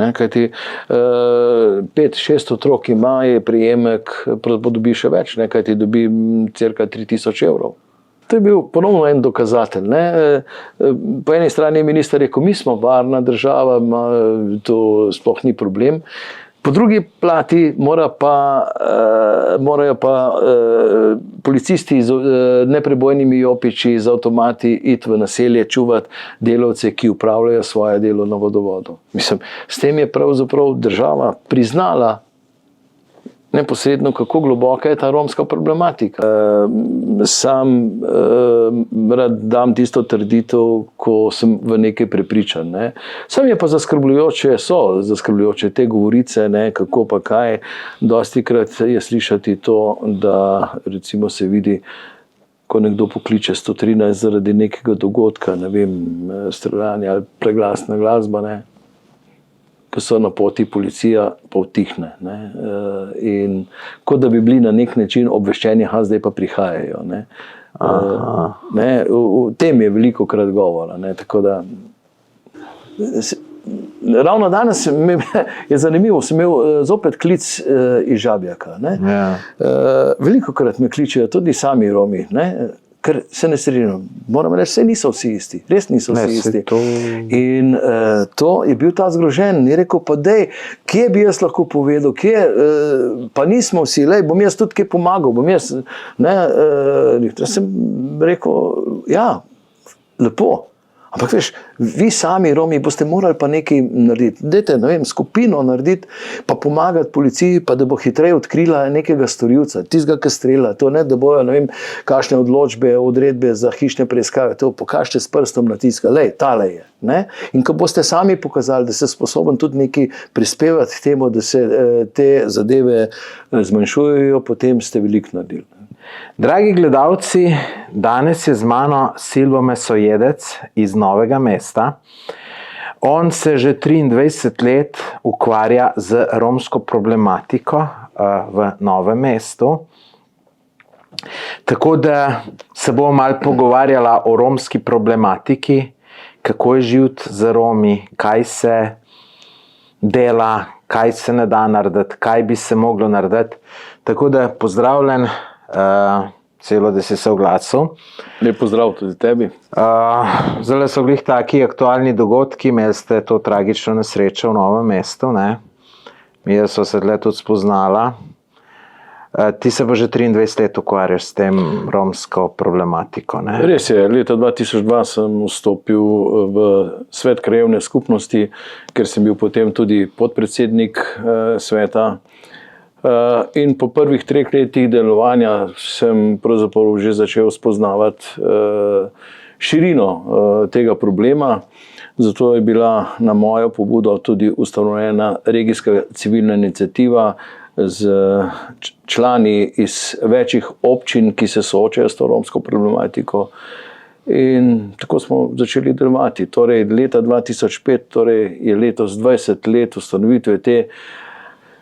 ne? Kajti 5-6 otrok ima, je prejemek, pravzaprav dobi še več, ne? Kajti dobi cirka 3000 evrov. To je bil ponovno en dokazatelj. Ne? Po eni strani je minister rekel, mi smo varna država, to sploh ni problem. Po drugi plati morajo pa policisti z neprebojnimi jopiči, z avtomati iti v naselje čuvati delavce, ki upravljajo svoje delo na vodovodu. Mislim, s tem je pravzaprav država priznala neposredno, kako globoka je ta romska problematika. Sam rad dam tisto trditev, ko sem v nekaj prepričan. Ne. Sam je pa zaskrbljujoče te govorice, ne, kako pa kaj. Dostikrat je slišati to, da recimo se vidi, ko nekdo pokliče 113 zaradi nekega dogodka, ne vem, streljanja ali preglasna glasba, ne. Ko so na poti policija, pa utihne. Ne? In kot da bi bili na nek način obveščeni, zdaj pa prihajajo. Ne? Ne? O tem je veliko krat govora. Ne? Tako da, ravno danes je zanimivo, sem imel zopet klic iz Žabjaka. Ne? Ja. Veliko krat me kličejo tudi sami Romi, ne? Ker se ne strinjam. Moram reči, vse niso vsi isti. Res niso vsi isti. In to je bil ta zgrožen. Je rekel, pa dej, kje bi jaz lahko povedal, kje, pa nismo vsi, lej, bom jaz tudi kaj pomagal, bom jaz, ne, sem rekel, ja, lepo. Ampak veš, vi sami Romi boste morali pa nekaj narediti. Dajte, ne vem, skupino narediti, pa pomagati policiji, pa da bo hitreje odkrila nekega storilca, tistega, ki strelja. To ne, da bojo, ne vem, kakšne odločbe, odredbe za hišne preiskave, to pokažite s prstom na tiska, lej, tale je. Ne? In ko boste sami pokazali, da ste sposoben tudi nekaj prispevati k temu, da se te zadeve zmanjšujejo, potem ste veliko naredili. Dragi gledalci, danes je z mano Silvo Mesojedec iz Novega mesta. On se že 23 let ukvarja z romsko problematiko v Novem mestu. Tako da se bomo malo pogovarjala o romski problematiki, kako je živeti z Romi, kaj se dela, kaj se ne da narediti, kaj bi se moglo narediti. Tako da pozdravljen, Celo, da si se oglasil. Lep pozdrav tudi tebi. Zdaj so bili taki aktualni dogodki, imeli ste to tragično nesrečo v Novem mestu. Ne? Mi smo se tle tudi spoznala. Ti se pa že 23 let ukvarjaš s tem romsko problematiko. Ne? Res je, leta 2002 sem vstopil v svet krajevne skupnosti, ker sem bil potem tudi podpredsednik sveta. In po prvih 3 letih delovanja sem pravzaprav že začel spoznavati širino tega problema. Zato je bila na mojo pobudo tudi ustanovljena regijska civilna iniciativa z člani iz večjih občin, ki se soočajo s to romsko problematiko. In tako smo začeli delovati. Torej, leta 2005, torej je letos 20 let ustanovitve te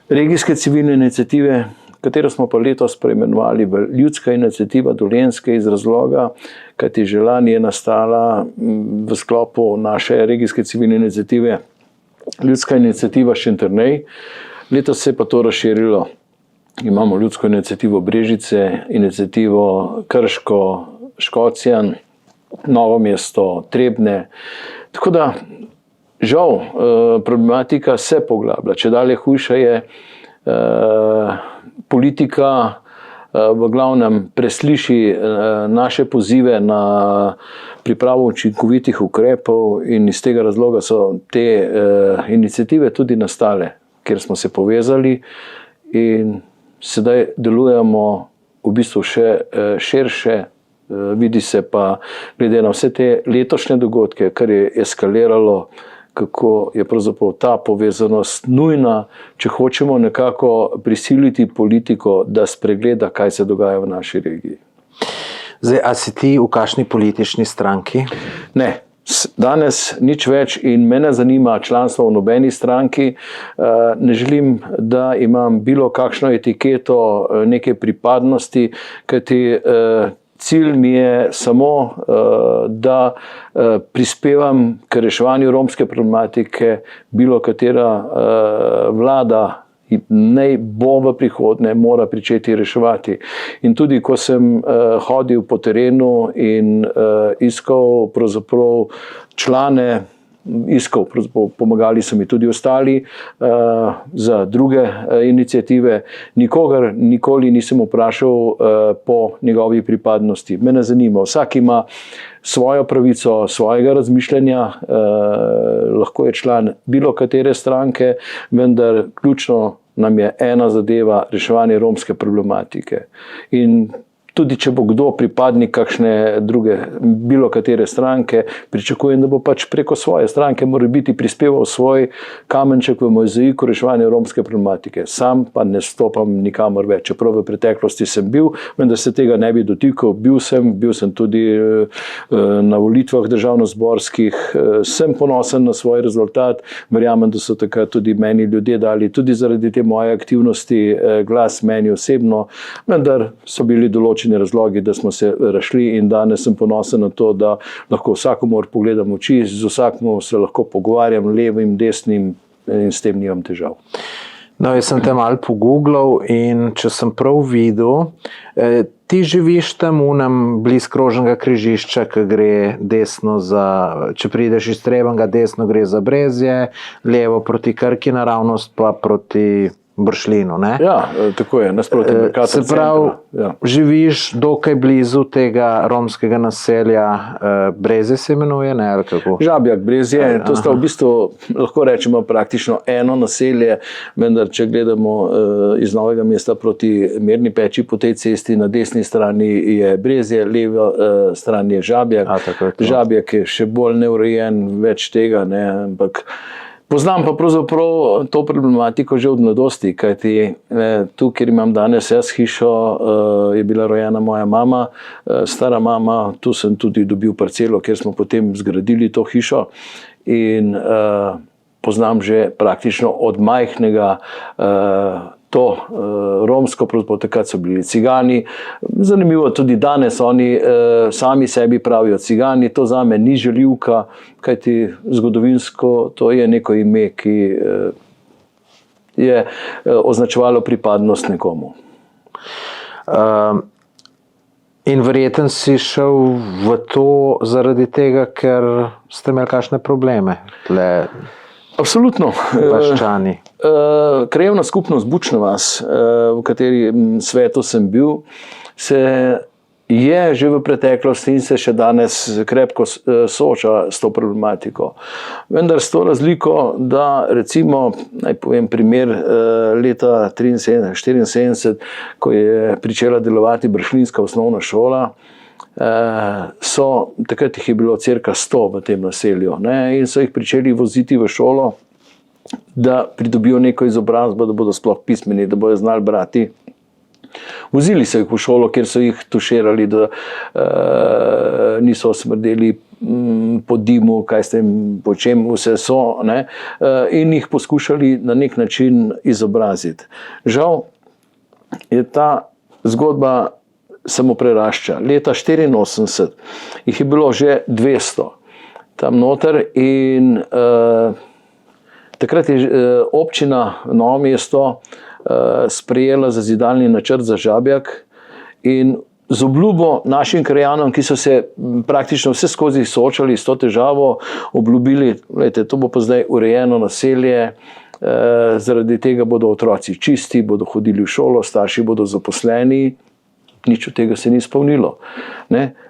regijske civilne iniciative, katero smo pa letos preimenovali v Ljudska iniciativa Dolenjske iz razloga, kajti že lani je nastala v sklopu naše regijske civilne iniciative Ljudska iniciativa Šentjernej. Letos se je pa to razširilo. Imamo Ljudsko iniciativo Brežice, iniciativo Krško, Škocjan, Novo mesto, Trebnje. Tako da žal, problematika se poglablja. Čedalje hujša je, politika v glavnem presliši naše pozive na pripravo učinkovitih ukrepov in iz tega razloga so te iniciative tudi nastale, kjer smo se povezali in sedaj delujemo v bistvu še širše. Vidi se pa, glede na vse te letošnje dogodke, kar je eskaliralo, kako je pravzaprav ta povezanost nujna, če hočemo nekako prisiliti politiko, da spregleda, kaj se dogaja v naši regiji. Zdaj, a si ti v kakšni politični stranki? Ne, danes nič več in me ne zanima članstvo v nobeni stranki. Ne želim, da imam bilo kakšno etiketo neke pripadnosti, kajti cilj mi je samo, da prispevam k reševanju romske problematike, bilo katera vlada naj bo v prihodnje mora pričeti reševati. In tudi, ko sem hodil po terenu in iskal pravzaprav člane, pomagali so mi tudi ostali za druge iniciative, nikoli nisem vprašal po njegovi pripadnosti. Me ne zanima, vsak ima svojo pravico, svojega razmišljanja, lahko je član bilo katere stranke, vendar ključno nam je ena zadeva, reševanje romske problematike. In tudi če bo kdo pripadnik kakšne druge, bilo katere stranke, pričakujem, da bo pač preko svoje stranke mora biti prispeval svoj kamenček v mozaiku reševanja romske problematike. Sam pa ne stopam nikamor več, čeprav v preteklosti sem bil, vendar se tega ne bi dotikal. Bil sem tudi na volitvah državnozborskih, sem ponosen na svoj rezultat, verjamem, da so takrat tudi meni ljudje dali, tudi zaradi te moje aktivnosti, glas meni osebno, vendar so bili določeni razlogi, da smo se razšli in danes sem ponosen na to, da lahko vsakomur pogledam v oči, z vsakomur se lahko pogovarjam, levim, desnim in s tem nimam težav. No, jaz sem te malo pogooglal in če sem prav videl, ti živiš tam bliz krožnega križišča, ki gre desno če prideš iz Trebenga, desno gre za Brezje, levo proti Krki naravnost pa proti Bršljinu, ne? Ja, tako je, nasproti Mercator centra. Se pravi, ja. Živiš dokaj blizu tega romskega naselja, Brezje se imenuje, ne, ali kako? Žabjak, Brezje, to sta v bistvu, lahko rečemo, praktično eno naselje, vendar če gledamo iz Novega mesta proti Mirni Peči po tej cesti, na desni strani je Brezje, levo strani je Žabjak. Žabjak je še bolj neurejen, več tega, ne, ampak poznam pa pravzaprav to problematiko že od mladosti, kajti tu, kjer imam danes jaz hišo, je bila rojena moja mama, stara mama, tu sem tudi dobil parcelo, kjer smo potem zgradili to hišo in poznam že praktično od majhnega to romsko, takrat so bili cigani. Zanimivo, tudi danes oni sami sebi pravijo cigani, to zame ni žaljivka, kajti zgodovinsko to je neko ime, ki je označevalo pripadnost nekomu. In verjeten si šel v to zaradi tega, ker ste imeli kakšne probleme? Absolutno. Vaščani. Krajevna skupnost Bučna vas, v kateri svetu sem bil, se je že v preteklosti in se še danes krepko sooča s to problematiko. Vendar s to razliko, da recimo, naj povem primer, leta 1973, ko je pričela delovati Bršljinska osnovna šola, takrat jih je bilo cirka 100 v tem naselju, ne, in so jih pričeli voziti v šolo, da pridobijo neko izobrazbo, da bodo sploh pismeni, da bodo znali brati. Vozili so jih v šolo, kjer so jih tuširali, da niso smrdeli po dimu, po čem vse so, ne, in jih poskušali na nek način izobraziti. Žal je ta zgodba samo prerašča. Leta 1984 jih je bilo že 200 tam noter in takrat je občina Novo mesto sprejela zazidalni načrt za Žabjak in z obljubo našim krajanom, ki so se praktično vse skozi soočali s to težavo, obljubili, gledajte, to bo pa zdaj urejeno naselje, zaradi tega bodo otroci čisti, bodo hodili v šolo, starši bodo zaposleni. Nič od tega se ni izpolnilo.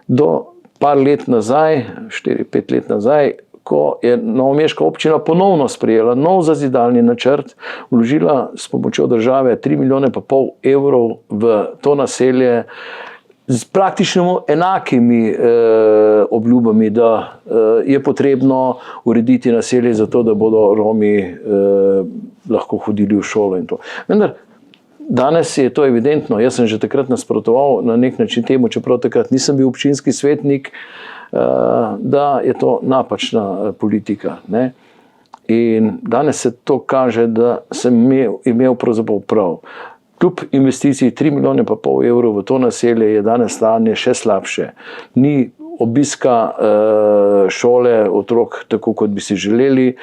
Do par let nazaj, 4-5 let nazaj, ko je novomeška občina ponovno sprejela nov zazidalni načrt, vložila s pomočjo države 3,5 milijona evrov v to naselje z praktično enakimi obljubami, da je potrebno urediti naselje zato, da bodo Romi lahko hodili v šolo in to. Vendar danes je to evidentno, jaz sem že takrat nasprotoval na nek način temu, čeprav takrat nisem bil občinski svetnik, da je to napačna politika, ne. In danes se to kaže, da sem imel pravzaprav prav. kljub investiciji 3,5 milijona evrov v to naselje je danes stanje še slabše. Ni obiska šole otrok tako, kot bi si želeli.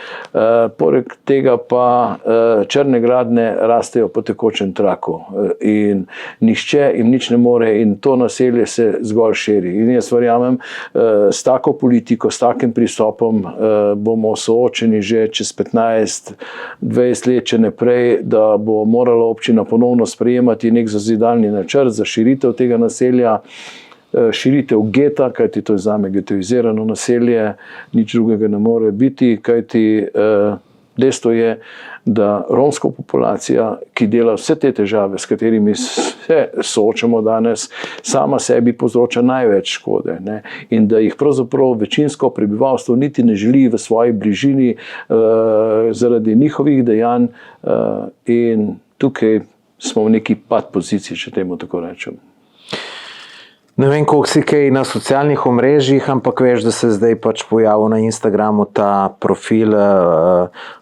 Poleg tega pa črne gradnje rastejo po tekočem traku in nihče jim nič ne more in to naselje se zgolj širi. In jaz verjamem, s tako politiko, s takim pristopom bomo soočeni že čez 15-20 let, če ne prej, da bo morala občina ponovno sprejemati nek zazidalni načrt za širitev tega naselja, širitev geta, kajti to je zame getoizirano naselje, nič drugega ne more biti, kajti dejstvo je, da romska populacija, ki dela vse te težave, s katerimi se soočamo danes, sama sebi povzroča največ škode, ne? In da jih pravzaprav večinsko prebivalstvo niti ne želi v svoji bližini zaradi njihovih dejanj in tukaj smo v neki pad poziciji, če temu tako rečem. Ne vem, koliko si kaj na socialnih omrežjih, ampak veš, da se zdaj pač pojavil na Instagramu ta profil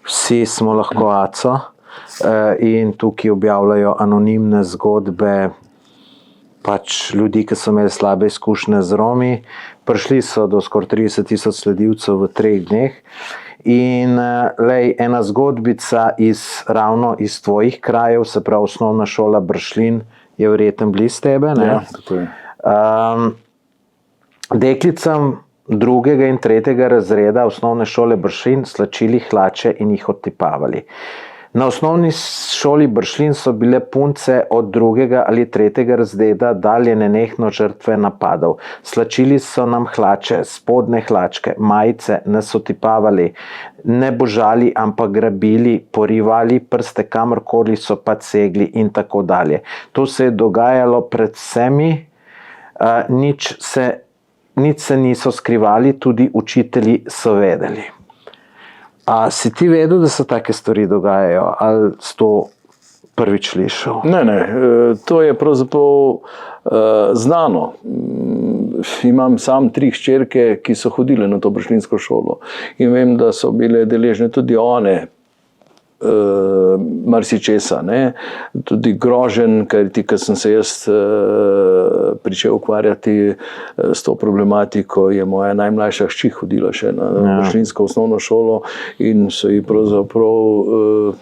Vsi smo lahko Aco in tukaj objavljajo anonimne zgodbe pač ljudi, ki so imeli slabe izkušnje z Romi. Prišli so do skoraj 30,000 sledilcev v 3 dneh. In ena zgodbica ravno iz tvojih krajev, se pravi osnovna šola Bršljin, je verjetno blizu tebe, ne? Ja, tako je. Deklicam 2. in 3. razreda osnovne šole Bršljin slačili hlače in jih odtipavali. Na osnovni šoli Bršljin so bile punce od 2. ali 3. razreda dalje nenehno žrtve napadov. Slačili so nam hlače, spodnje hlačke, majice, nas otipavali, ne božali, ampak grabili, porivali prste, kamorkoli so pa segli in tako dalje. To se je dogajalo pred vsemi, nič se niso skrivali, tudi učitelji so vedeli. A si ti vedel, da se take stvari dogajajo, ali si to prvič slišal? Ne, to je pravzaprav znano. Imam sam 3 hčerke, ki so hodile na to bršljinsko šolo in vem, da so bile deležne tudi one marsičesa, ne? Tudi groženj, kajti ko sem se jaz pričel ukvarjati s to problematiko, je moja najmlajša hči hodila še na bršljinsko osnovno šolo in so ji pravzaprav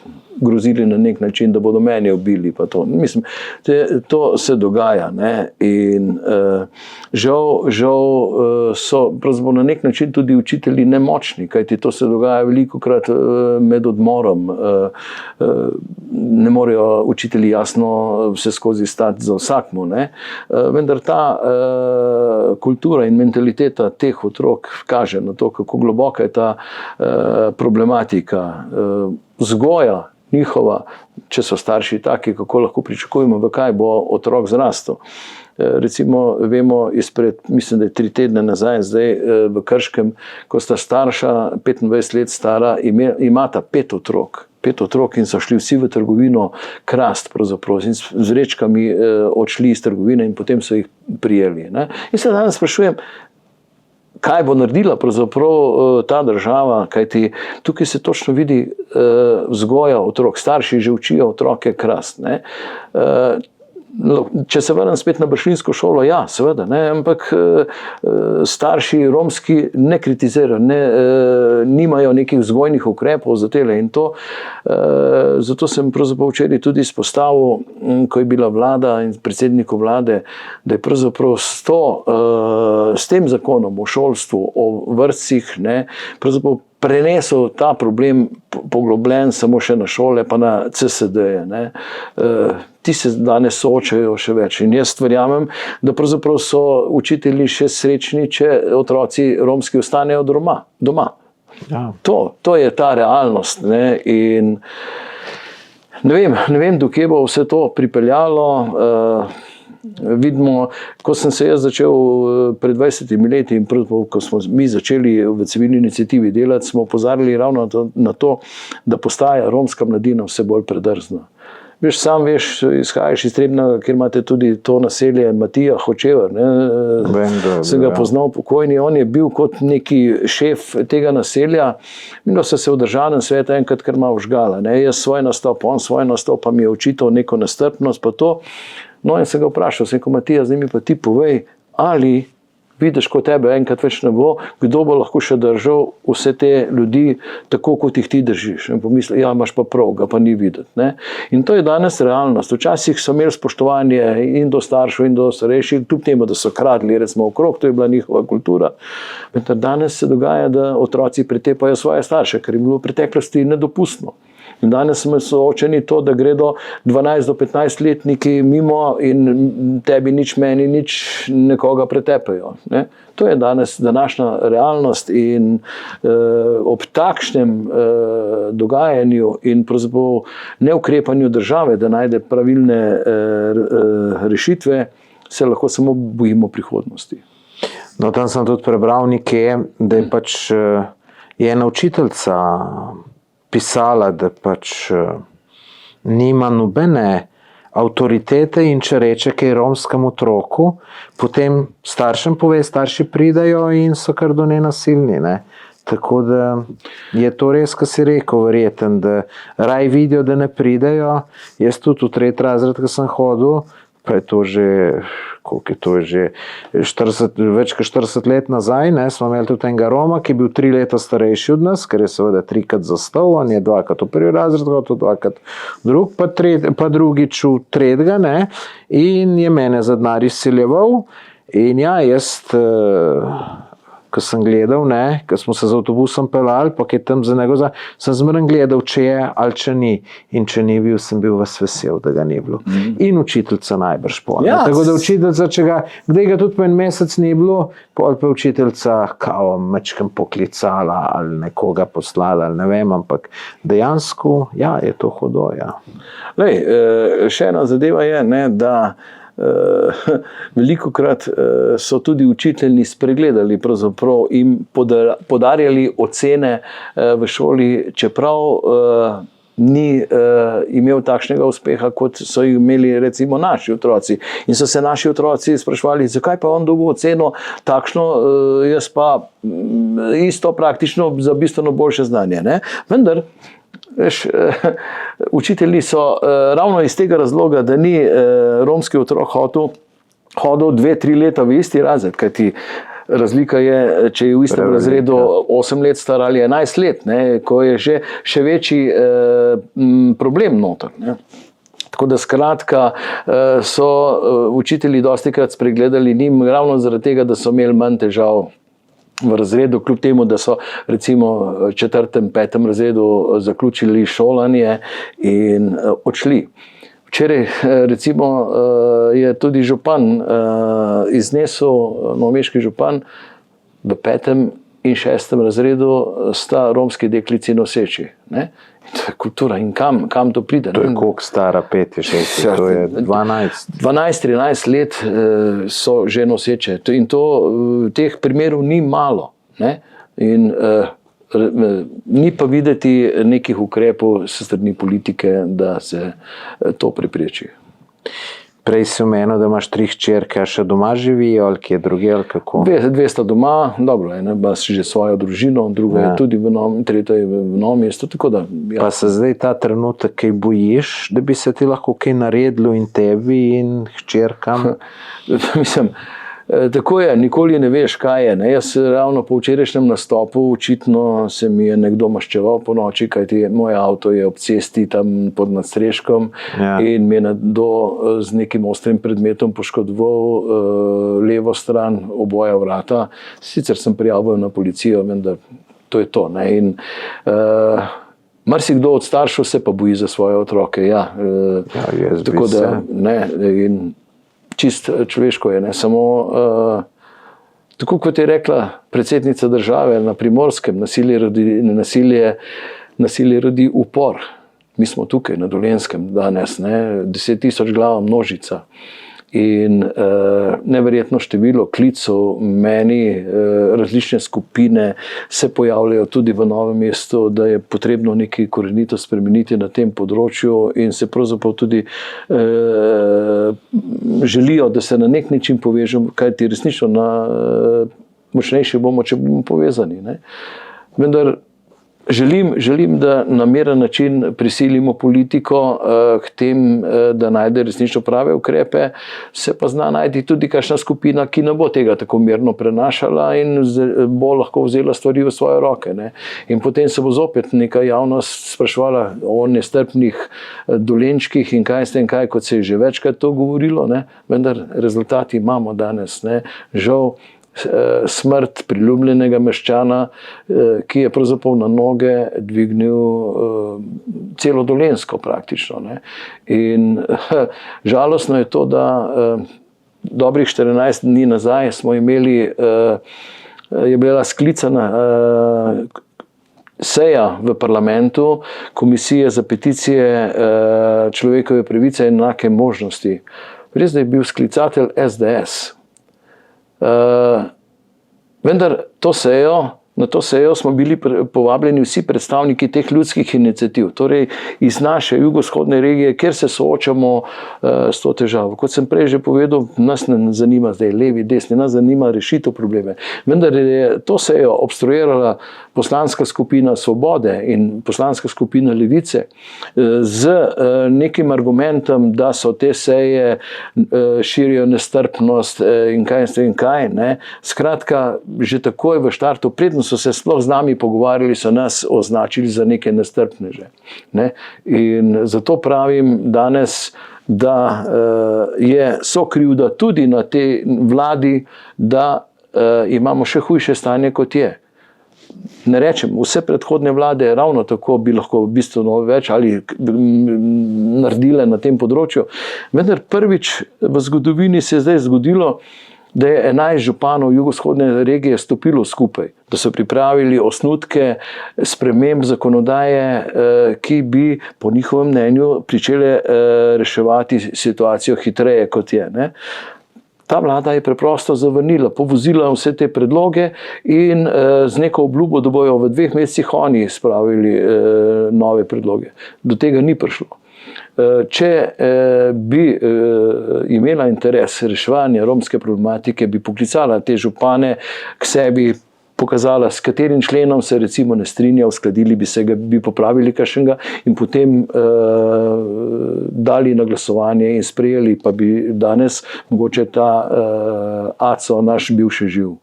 grozili na nek način, da bodo meni ubili. Pa to. Mislim, to se dogaja, ne? In žal so pravzaprav na nek način tudi učitelji nemočni, kajti to se dogaja velikokrat med odmorom. Ne morejo učitelji jasno vse skozi stati za vsakmu, ne? Vendar ta kultura in mentaliteta teh otrok kaže na to, kako globoka je ta problematika. Vzgoja njihova, če so starši taki, kako lahko pričakujemo, v kaj bo otrok zrastel. Recimo, vemo izpred, mislim, da je 3 tedne nazaj, zdaj v Krškem, ko sta starša, 25 let stara, imata 5 otrok. 5 otrok in so šli vsi v trgovino krast, pravzaprav, in z vrečkami odšli iz trgovine in potem so jih prijeli, ne? In se danes sprašujem, kaj bo naredila pravzaprav ta država, kajti tukaj se točno vidi vzgoja otrok. Starši že učijo otroke krast, ne? Če se vrnem spet na bršljinsko šolo, ja, seveda, ne? Ampak starši romski ne kritizirajo, nimajo nekih vzgojnih ukrepov za tele in to. Zato sem pravzaprav včeraj tudi izpostavil, ko je bila vlada in predsedniku vlade, da je pravzaprav s tem zakonom o šolstvu, o vrtcih, ne, pravzaprav prenesel ta problem poglobljen samo še na šole, pa na CSD-je, ne. Ti se danes soočajo še več in jaz verjamem, da pravzaprav so učitelji še srečni, če otroci romski ostanejo doma. Ja. To je ta realnost, ne. In ne vem, do kje bo vse to pripeljalo. Vidimo, ko sem se jaz začel pred 20 leti in ko smo mi začeli v civilni iniciativi delati, smo opozarjali ravno na to, da postaja romska mladina vse bolj predrzna. Veš, sam veš, izhajaš iz Trebnjega, kjer imate tudi to naselje Matija Hočevar. Sem ga poznal pokojni, on je bil kot neki šef tega naselja. Minilo se v državnem svetu enkrat kar malo vžgala. Jaz svoj nastop, on svoj nastop, pa mi je očital neko nestrpnost, pa to. No in sem ga vprašal, sem rekel, Matija, zdaj mi pa ti povej, ali vidiš, ko tebe enkrat več ne bo, kdo bo lahko še držal vse te ljudi tako, kot jih ti držiš. In pomisli, ja, imaš pa prav, ga pa ni videti. Ne? In to je danes realnost. Včasih so imeli spoštovanje in do staršev in do starejših, kljub temu, da so kradli recimo okrog, to je bila njihova kultura. Vendar danes se dogaja, da otroci pretepajo svoje starše, kar je bilo v preteklosti nedopustno. In danes smo soočeni to, da gredo 12 do 15 letniki mimo in tebi nič, meni nič, nekoga pretepajo. Ne? To je danes današnja realnost in ob takšnem dogajanju in pravzaprav neukrepanju države, da najde pravilne rešitve, se lahko samo bojimo prihodnosti. No, tam sem tudi prebral nekje, da je pač ena učiteljica pisala, da pač nima nobene avtoritete in če reče kaj romskemu otroku, potem staršem pove, starši pridajo in so kar do nenasilni. Ne? Tako da je to res, kar si rekel, verjeten, da raj vidijo, da ne pridajo. Jaz tudi v 3. razred, ko sem hodil, pa je to že, koliko je to že, 40, več kot 40 let nazaj, ne, smo imeli tudi enega Roma, ki je bil 3 leta starejši od nas, ker je seveda 3-krat zastal, on je 2-krat v 1. razred, 2-krat drug, pa drugič v 3. ne, in je mene za denar izsiljeval. In ja, jaz, ko sem gledal, ne, ko smo se z avtobusom pelali, pa je tam za njega, sem zmeraj gledal, če je ali če ni. In če ni bil, sem bil vas vesel, da ga ni bilo. In učiteljica najbrž pol. Ja. Tako da učiteljica, kdaj ga tudi po en mesec ni bilo, pol pa učiteljica kao mečkem poklicala ali nekoga poslala, ali ne vem, ampak dejansko, ja, je to hudo, ja. Lej, še ena zadeva je, ne, da velikokrat so tudi učitelji spregledali pravzaprav in podarjali ocene v šoli, čeprav ni imel takšnega uspeha, kot so imeli recimo naši otroci. In so se naši otroci spraševali, zakaj pa on dobil oceno takšno, jaz pa isto praktično za bistveno boljše znanje. Ne? Vendar, veš, učitelji so ravno iz tega razloga, da ni romski otrok hodil 2-3 leta v isti razred, kajti razlika je, če je v istem razredu 8 let star ali 11 let, ne, ko je še večji problem noter. Ne. Tako da skratka so učitelji dostikrat spregledali njim ravno zaradi tega, da so imeli manj težav v razredu, kljub temu, da so recimo v 4., 5. razredu zaključili šolanje in odšli. Včeraj recimo je tudi župan iznesel, novomeški župan, v 5. in 6. razredu sta romski deklici noseči. Ne? To je kultura in kam to pride? To je koliko stara, 5, 6, to je 12. 12-13 let so že noseče in to teh primerov ni malo. Ne? In ni pa videti nekih ukrepov s strani politike, da se to prepreči. Prej si omenil, da imaš 3 hčerke, a še doma živijo, ali kje druge, ali kako? 2 sta doma, dobro, ena ima že svojo družino, druga je tudi tretja je v Novem mestu, tako da... Ja. Pa se zdaj ta trenutek kaj bojiš, da bi se ti lahko kaj naredilo in tebi in hčerkam? Mislim, tako je, nikoli ne veš, kaj je. Ne? Jaz ravno po včerajšnjem nastopu očitno se mi je nekdo maščeval po noči, kajti moj avto je ob cesti tam pod nadstreškom in mi je nekdo z nekim ostrim predmetom poškodoval levo stran oboja vrata. Sicer sem prijavil na policijo, vendar to je to. Ne? In marsikdo od staršev se pa boji za svoje otroke. Ja, tako da, ne, in čist človeško je, ne, samo tako kot je rekla predsednica države na Primorskem, nasilje rodi upor. Mi smo tukaj na Dolenjskem danes, ne, 10 000 glava množica. in neverjetno število klicev meni, različne skupine se pojavljajo tudi v Novem mestu, da je potrebno nekaj korenito spremeniti na tem področju in se pravzaprav tudi želijo, da se na nek način povežemo, kajti resnično močnejši bomo, če bomo povezani. Ne? Vendar želim, da na miren način prisilimo politiko k tem, da najde resnično prave ukrepe, se pa zna najti tudi kakšna skupina, ki ne bo tega tako mirno prenašala in bo lahko vzela stvari v svoje roke. Ne? In potem se bo zopet neka javnost spraševala o nestrpnih Dolenčkih in kaj s tem kaj, kot se je že večkrat to govorilo, ne? Vendar rezultati imamo danes. Ne? Žal, smrt priljubljenega meščana, ki je pravzaprav na noge dvignil celo Dolenjsko praktično. Ne? In žalostno je to, da dobrih 14 dni nazaj smo imeli, je bila sklicana seja v parlamentu Komisije za peticije, človekove pravice in enake možnosti. Res, da je bil sklicatelj SDS. Vendar na to sejo smo bili povabljeni vsi predstavniki teh ljudskih iniciativ, torej iz naše jugovzhodne regije, kjer se soočamo s to težavo. Kot sem prej že povedal, nas ne zanima zdaj levi, desni, nas zanima rešitev probleme. Vendar je to sejo obstruirala poslanska skupina Svobode in poslanska skupina Levice z nekim argumentom, da so te seje širijo nestrpnost in kaj. Ne? Skratka, že takoj v štartu, predno so se sploh z nami pogovarjali, so nas označili za neke nestrpneže. Ne? In zato pravim danes, da je sokrivda tudi na tej vladi, da imamo še hujše stanje, kot je. Ne rečem, vse predhodne vlade ravno tako bi lahko bistveno več ali naredile na tem področju. Vendar prvič v zgodovini se je zdaj zgodilo, da je 11 županov jugovzhodne regije stopilo skupaj, da so pripravili osnutke sprememb zakonodaje, ki bi po njihovem mnenju pričele reševati situacijo hitreje, kot je. Ne? Ta vlada je preprosto zavrnila, povozila vse te predloge in z neko obljubo, da bojo v 2 mesecih oni spravili nove predloge. Do tega ni prišlo. Če bi imela interes reševanja romske problematike, bi poklicala te župane k sebi, pokazala, s katerim členom se recimo ne strinja, uskladili bi se ga, bi popravili kakšnega in potem dali na glasovanje in sprejeli, pa bi danes mogoče ta ACO naš bil še živ.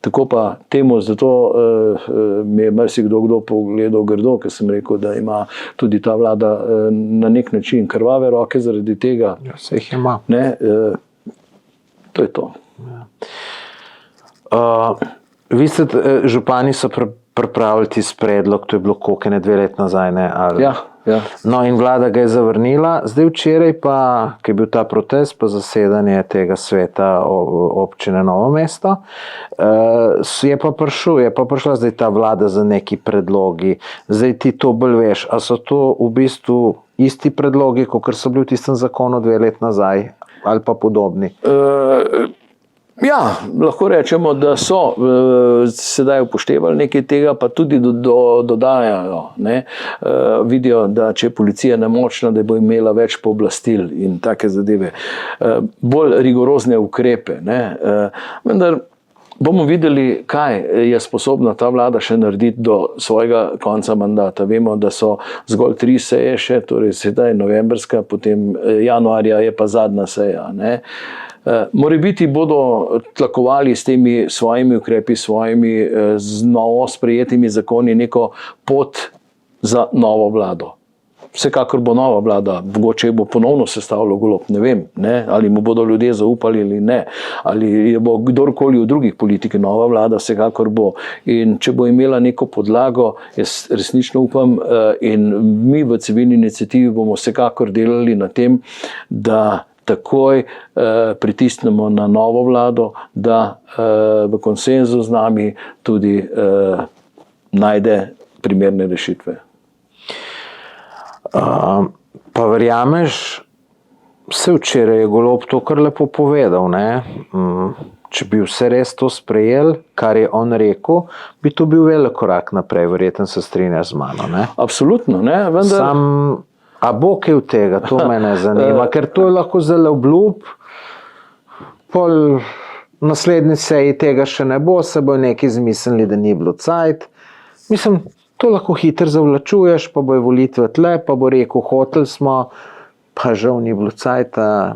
Tako pa temu, zato mi je marsikdo pogledal grdo, ker sem rekel, da ima tudi ta vlada na nek način krvave roke zaradi tega. Ja, se jih ima. Ne, to je to. Vi ste, župani so pripravili tisti predlog, to je bilo koliko, 2 leti nazaj, ne? Ali... Ja. No, in vlada ga je zavrnila, zdaj včeraj pa, ki je bil ta protest, pa zasedanje tega sveta občine Novo mesto, je pa prišla zdaj ta vlada za neki predlogi. Zdaj ti to bolj veš, a so to v bistvu isti predlogi, kot so bili v tistem zakonu 2 leti nazaj, ali pa podobni? Ja, lahko rečemo, da so sedaj upoštevali nekaj tega, pa tudi dodajajo. Ne? Vidijo, da če je policija nemočna, da bo imela več pooblastil in take zadeve. Bolj rigorozne ukrepe. Ne? Vendar bomo videli, kaj je sposobna ta vlada še narediti do svojega konca mandata. Vemo, da so zgolj 3 seje še, torej sedaj novembrska, potem januarja je pa zadnja seja. Ne? Morebiti bodo tlakovali s temi svojimi ukrepi, svojimi z novo sprejetimi zakoni neko pot za novo vlado. Vsekakor bo nova vlada, mogoče bo ponovno sestavilo Golob, ne vem, ne? Ali mu bodo ljudje zaupali ali ne, ali bo kdorkoli v drugih politiki nova vlada, vsekakor bo. In če bo imela neko podlago, jaz resnično upam in mi v civilni iniciativi bomo vsekakor delali na tem, da takoj pritisnemo na novo vlado, da v konsenzu z nami tudi najde primerne rešitve. Pa verjameš, Vse včeraj je Golob to kar lepo povedal, ne? Če bi vse res to sprejel, kar je on rekel, bi to bil velik korak naprej, verjetno se strinja z mano, ne? Absolutno, ne, vendar... A bo kaj od tega, to me ne zanima, ker to je lahko zelo obljub, pol naslednji seji tega še ne bo, se bo nekaj izmislili, da ni bilo cajt. Mislim, to lahko hitro zavlačuješ, pa bojo volitve tle, pa bo rekel, hoteli smo, pa žal ni bilo cajta.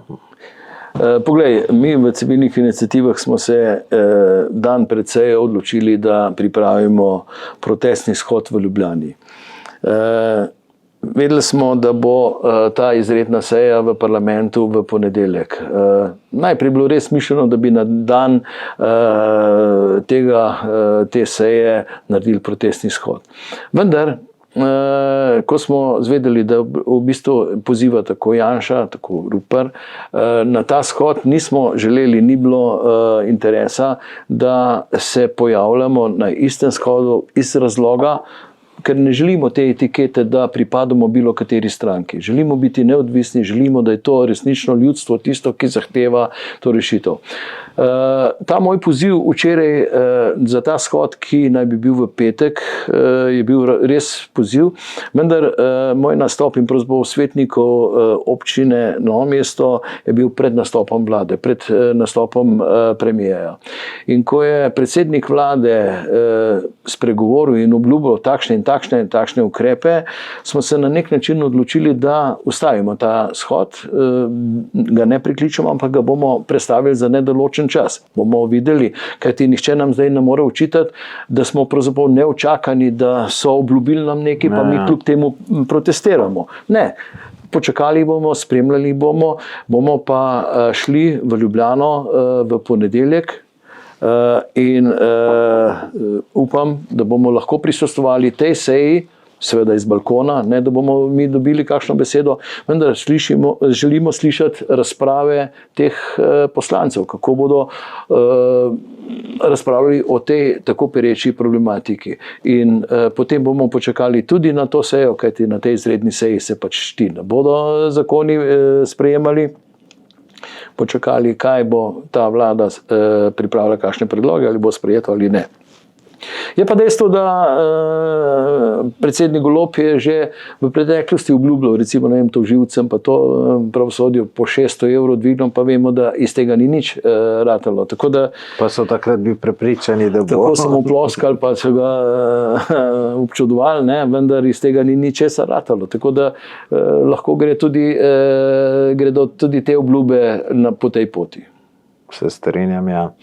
Poglej, mi v civilnih iniciativah smo se dan pred sejo odločili, da pripravimo protestni shod v Ljubljani. Vedeli smo, da bo ta izredna seja v parlamentu v ponedeljek. Najprej je bilo res mišljeno, da bi na dan te seje naredili protestni shod. Vendar, ko smo zvedeli, da v bistvu poziva tako Janša, tako Rupar, na ta shod nismo želeli, ni bilo interesa, da se pojavljamo na istem shodu iz razloga, ker ne želimo te etikete, da pripadamo bilo kateri stranki. Želimo biti neodvisni, želimo, da je to resnično ljudstvo tisto, ki zahteva to rešitev. Ta moj poziv včeraj za ta shod, ki naj bi bil v petek, je bil res poziv, vendar moj nastop in pravzaprav svetnikov občine Novo mesto je bil pred nastopom vlade, pred nastopom premijerja. In ko je predsednik vlade spregovoril in obljubil takšne in takšne ukrepe, smo se na nek način odločili, da ustavimo ta shod, ga ne prikličemo, ampak ga bomo prestavili za nedoločen čas. Bomo videli, kajti nihče nam zdaj ne more očitati, da smo pravzaprav neučakani, da so obljubili nam nekaj, pa mi kljub temu protestiramo. Ne. Počakali bomo, spremljali bomo pa šli v Ljubljano v ponedeljek, in upam, da bomo lahko prisostvovali tej seji, seveda iz balkona, ne da bomo mi dobili kakšno besedo, vendar želimo slišati razprave teh poslancev, kako bodo razpravljali o tej tako pereči problematiki. In potem bomo počakali tudi na to sejo, kajti na tej izredni seji se pač ti ne bodo zakoni sprejemali. Počakali, kaj bo ta vlada pripravila, kakšne predloge, ali bo sprejeto ali ne. Je pa dejstvo, da predsednik Golob je že v preteklosti obljubljal, recimo tožilcem, pa to pravosodju po 600 evrov dvignil, pa vemo, da iz tega ni nič ratalo. Tako da, pa so takrat bili prepričani, da bo. Tako so mu ploskali, pa so ga občudovali, ne, vendar iz tega ni ničesar ratalo. Tako da lahko gredo tudi te obljube po tej poti. Se strinjam, ja.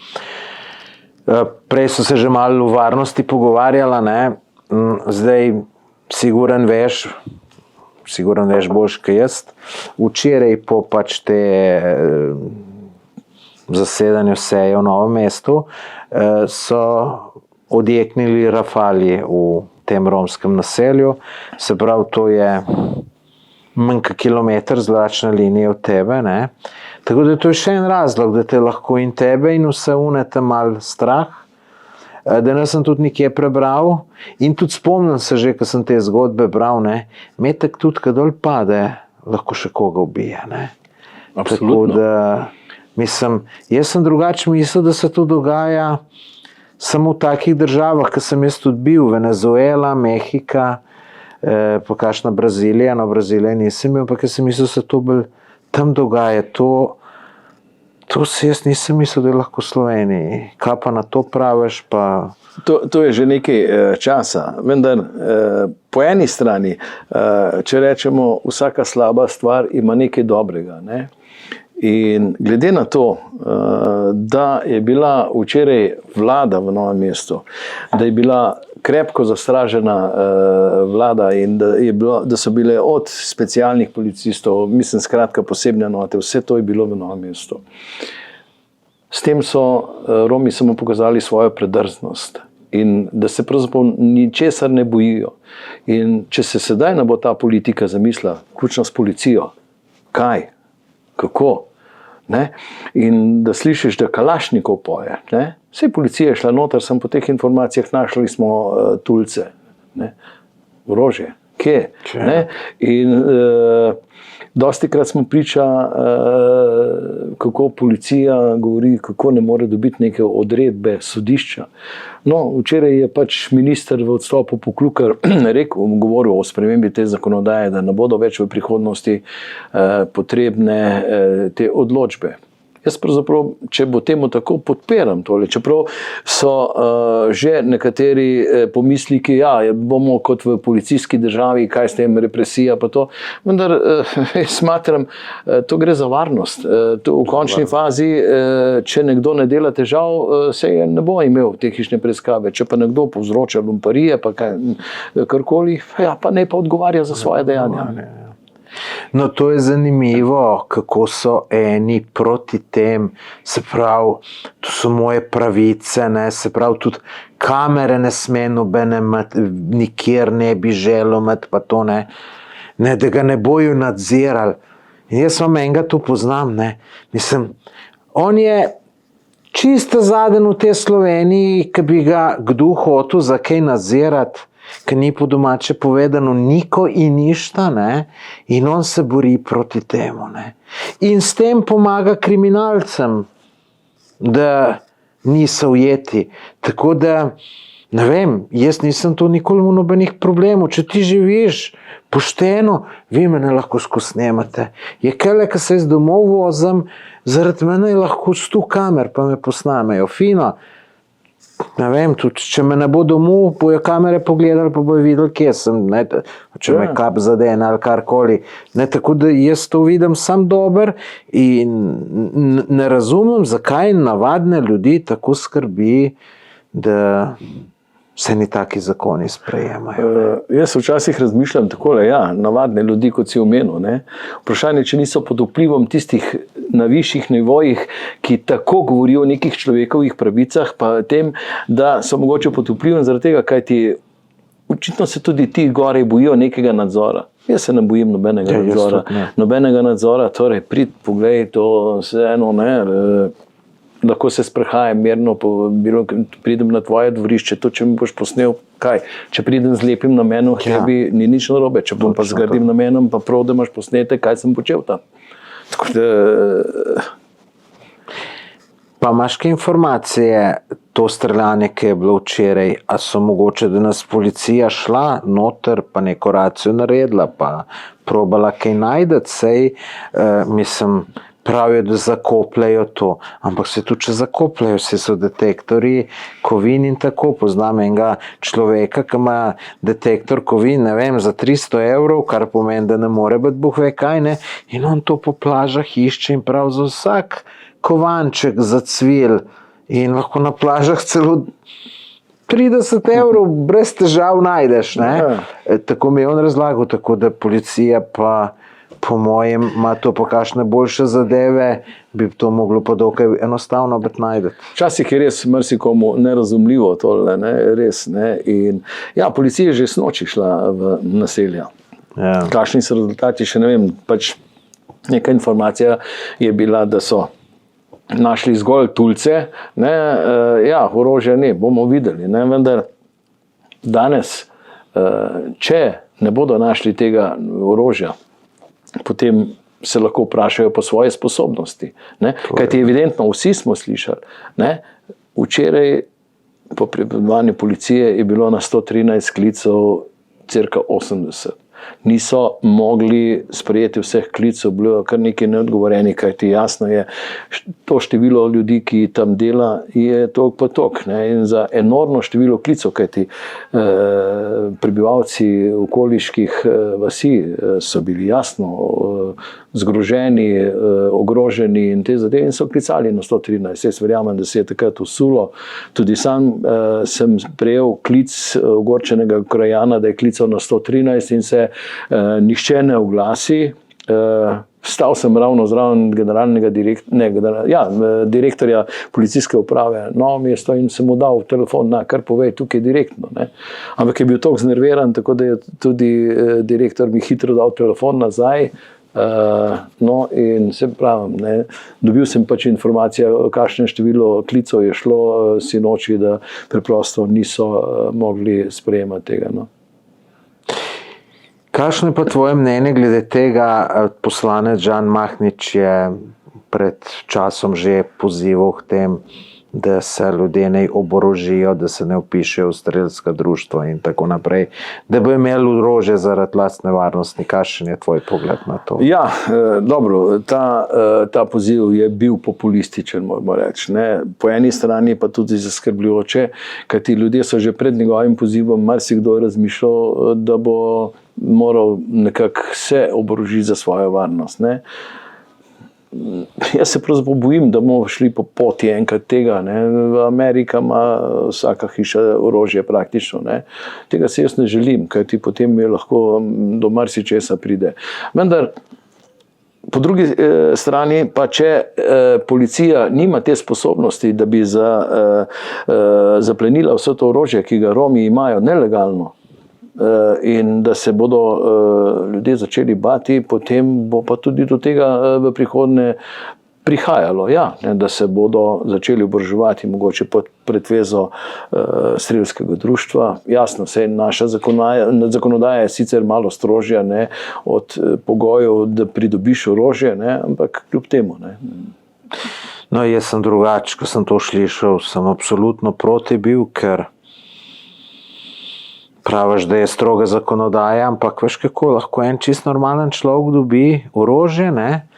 Prej so se že malo v varnosti pogovarjala, ne? Zdaj siguren veš boljš kot jaz. Včeraj po pač te zasedanju seje v Novem mestu so odjeknili rafalji v tem romskem naselju. Se pravi, to je manj kot kilometer zračne linije od tebe, ne? Tako da to je še en razlog, da te lahko in tebe in vse unete mal strah. Danes sem tudi nekje prebral in tudi spomnim se že, ko sem te zgodbe bral, ne, metek tudi, ko dol pade, lahko še koga ubije, ne. Absolutno. Tako da, mislim, jaz sem drugače mislil, da se to dogaja samo v takih državah, ko sem jaz tudi bil, Venezuela, Mehika, pa kakšna Brazilija, no Brazilija nisem bil, ampak jaz sem mislil, da se to bolj tam dogaja, to si jaz nisem mislil, da je lahko v Sloveniji. Kaj pa na to praviš? Pa... To je že nekaj časa, vendar po eni strani, če rečemo, vsaka slaba stvar ima nekaj dobrega, ne? In glede na to, da je bila včeraj vlada v Novem mestu, da je bila krepko zastražena vlada in da so bile od specialnih policistov, mislim skratka posebne enote, vse to je bilo v Novem mestu. S tem so Romi samo pokazali svojo predrznost in da se pravzaprav ničesar ne bojijo. In če se sedaj ne bo ta politika zamislila, vključno s policijo, kaj, kako, ne? In da slišiš, da Kalašnikov poje, ne? Vse policija je šla noter, sem po teh informacijah našli smo tulce, ne? Orožje, Kje? Ne? In dostikrat smo priča, kako policija govori, kako ne more dobiti neke odredbe sodišča. No, včeraj je pač minister v odstopu Poklukar govoril o spremembi te zakonodaje, da ne bodo več v prihodnosti potrebne te odločbe. Jaz pravzaprav, če bo temu tako, podpiram tole, čeprav so že nekateri pomisliki, bomo kot v policijski državi, kaj s tem represija pa to, vendar jaz smatram, to gre za varnost. To v končni fazi, če nekdo ne dela težav, se je ne bo imel te hišne preiskave, če pa nekdo povzroča lumparije, pa karkoli, pa ne pa odgovarja za svoje dejanja. No, to je zanimivo, kako so eni proti tem, se pravi, to so moje pravice, ne, se pravi, tudi kamere ne sme nobene imeti, nikjer ne bi želel imeti, pa to ne, da ga ne bojo nadzirali. In jaz vam enega tu poznam, ne, mislim, on je čisto zadnji v tej Sloveniji, ki bi ga kdo hotel za kaj nadzirati, ki ni po domače povedano niko in ništa, ne? In on se bori proti temu. Ne? In s tem pomaga kriminalcem, da niso ujeti. Tako da, ne vem, jaz nisem to nikoli v nobenih problemov. Če ti živiš pošteno, vi mene lahko skozi snemate. Je kele, ko se jaz domov vozim, zaradi mene je lahko 100 kamer, pa me posnamejo. Fino. Ne vem, tudi če me ne bo domov, bojo kamere pogledali, pa bojo videli, kje sem, ne, če me kap zadene ali karkoli. Ne, tako da jaz to vidim sam dober in ne razumem, zakaj navadne ljudi tako skrbi, da se ni taki zakoni sprejemajo. Jaz včasih razmišljam takole, navadne ljudi, kot si omenil. Vprašanje, če niso pod vplivom tistih na višjih nivojih, ki tako govorijo o nekih človekovih pravicah, pa tem, da so mogoče pod vplivom zaradi tega, kaj ti očitno se tudi ti gore bojijo nekega nadzora. Jaz se ne bojim nobenega nadzora. Nobenega nadzora, torej prid, poglej, to vseeno, ne, lahko se sprehajam mirno, pridem na tvoje dvorišče, to, če mi boš posnel, kaj? Če pridem z lepim namenom, hlebi, ni nič narobe, če bom pa z grdim namenom, pa prav, da imaš posnete, kaj sem počel tam. Tako da... Pa imaš kaj informacije, to streljanje, ki je bilo včeraj, a so mogoče, da nas policija šla noter, pa neko racijo naredila, pa probala kaj najdeti, sej, mislim, pravijo, da zakopljajo to, ampak se tudi če zakopljajo, vse so detektori kovin in tako. Poznam enega človeka, ki ima detektor kovin, ne vem, za 300 €, kar pomeni, da ne more biti Bog ve kaj, ne, in on to po plažah išče in prav za vsak kovanček zacvil in lahko na plažah celo 30 € brez težav najdeš, ne. Tako mi je on razlagal, tako da policija pa po mojem ima to pa kakšne boljše zadeve, bi to moglo pa dokaj enostavno biti najdeti. Včasih je res marsikomu nerazumljivo tole, ne, res, ne, in policija je že snoči šla v naselja. Kakšni so rezultati, še ne vem, pač neka informacija je bila, da so našli zgolj tulce, ne, orožja ne, bomo videli, ne, vendar danes, če ne bodo našli tega orožja, potem se lahko vprašajo po svoje sposobnosti. Kajti evidentno vsi smo slišali, ne, včeraj po pripovedovanju policije je bilo na 113 klicev cirka 80. Niso mogli sprejeti vseh klicev, bilo kar nekaj neodgovorenih, kajti jasno je, to število ljudi, ki tam dela, je toliko pa toliko. In za enormno število klicev, kajti prebivalci okoliških vasi so bili jasno zgroženi, ogroženi in te zadeve in so klicali na 113. Jaz verjamem, da se je takrat usulo. Tudi sam sem prejel klic ogorčenega krajana, da je klical na 113 in se nihče ne oglasi. Stal sem ravno zraven generalnega direktorja policijske uprave Novo mesto in sem mu dal telefon, kar povej tukaj direktno. Ne. Ampak je bil toliko znerviran, tako da je tudi direktor mi hitro dal telefon nazaj. In se pravim, ne, dobil sem pač informacijo, kakšne število klicev je šlo sinoči, da preprosto niso mogli sprejemati tega. No. Kakšno je pa tvoje mnenje glede tega? Poslanec Žan Mahnič je pred časom že pozival k tem, da se ljudje ne oborožijo, da se ne vpišejo v strelska društva in tako naprej, da bo imeli orožje zaradi lastne varnosti. Kakšen je tvoj pogled na to? Ja, dobro, ta poziv je bil populističen, moramo reči. Ne. Po eni strani pa tudi zaskrbljujoče, kajti ljudje so že pred njegovim pozivom marsikdo razmišljal, da bo moral nekako se oborožiti za svojo varnost. Ne. Jaz se pravzaprav bojim, da bomo šli po poti enkrat tega. Ne. Amerika ima vsaka hiša orožje praktično. Ne. Tega se jaz ne želim, kajti potem je lahko do marsičesa pride. Vendar, po drugi strani pa, če policija nima te sposobnosti, da bi zaplenila vse to orožje, ki ga Romi imajo nelegalno, in da se bodo ljudje začeli bati, potem bo pa tudi do tega v prihodnje prihajalo. Ja, ne, da se bodo začeli oboroževati mogoče pod pretvezo strelskega društva. Jasno, saj naša zakonodaja je sicer malo strožja, ne, od pogojev, da pridobiš orožje, ne, ampak kljub temu. Ne. No, jaz sem drugač, ko sem to slišal, sem absolutno proti bil, ker praviš, da je stroga zakonodaja, ampak veš kako, lahko en čist normalen človek dobi orožje, ne?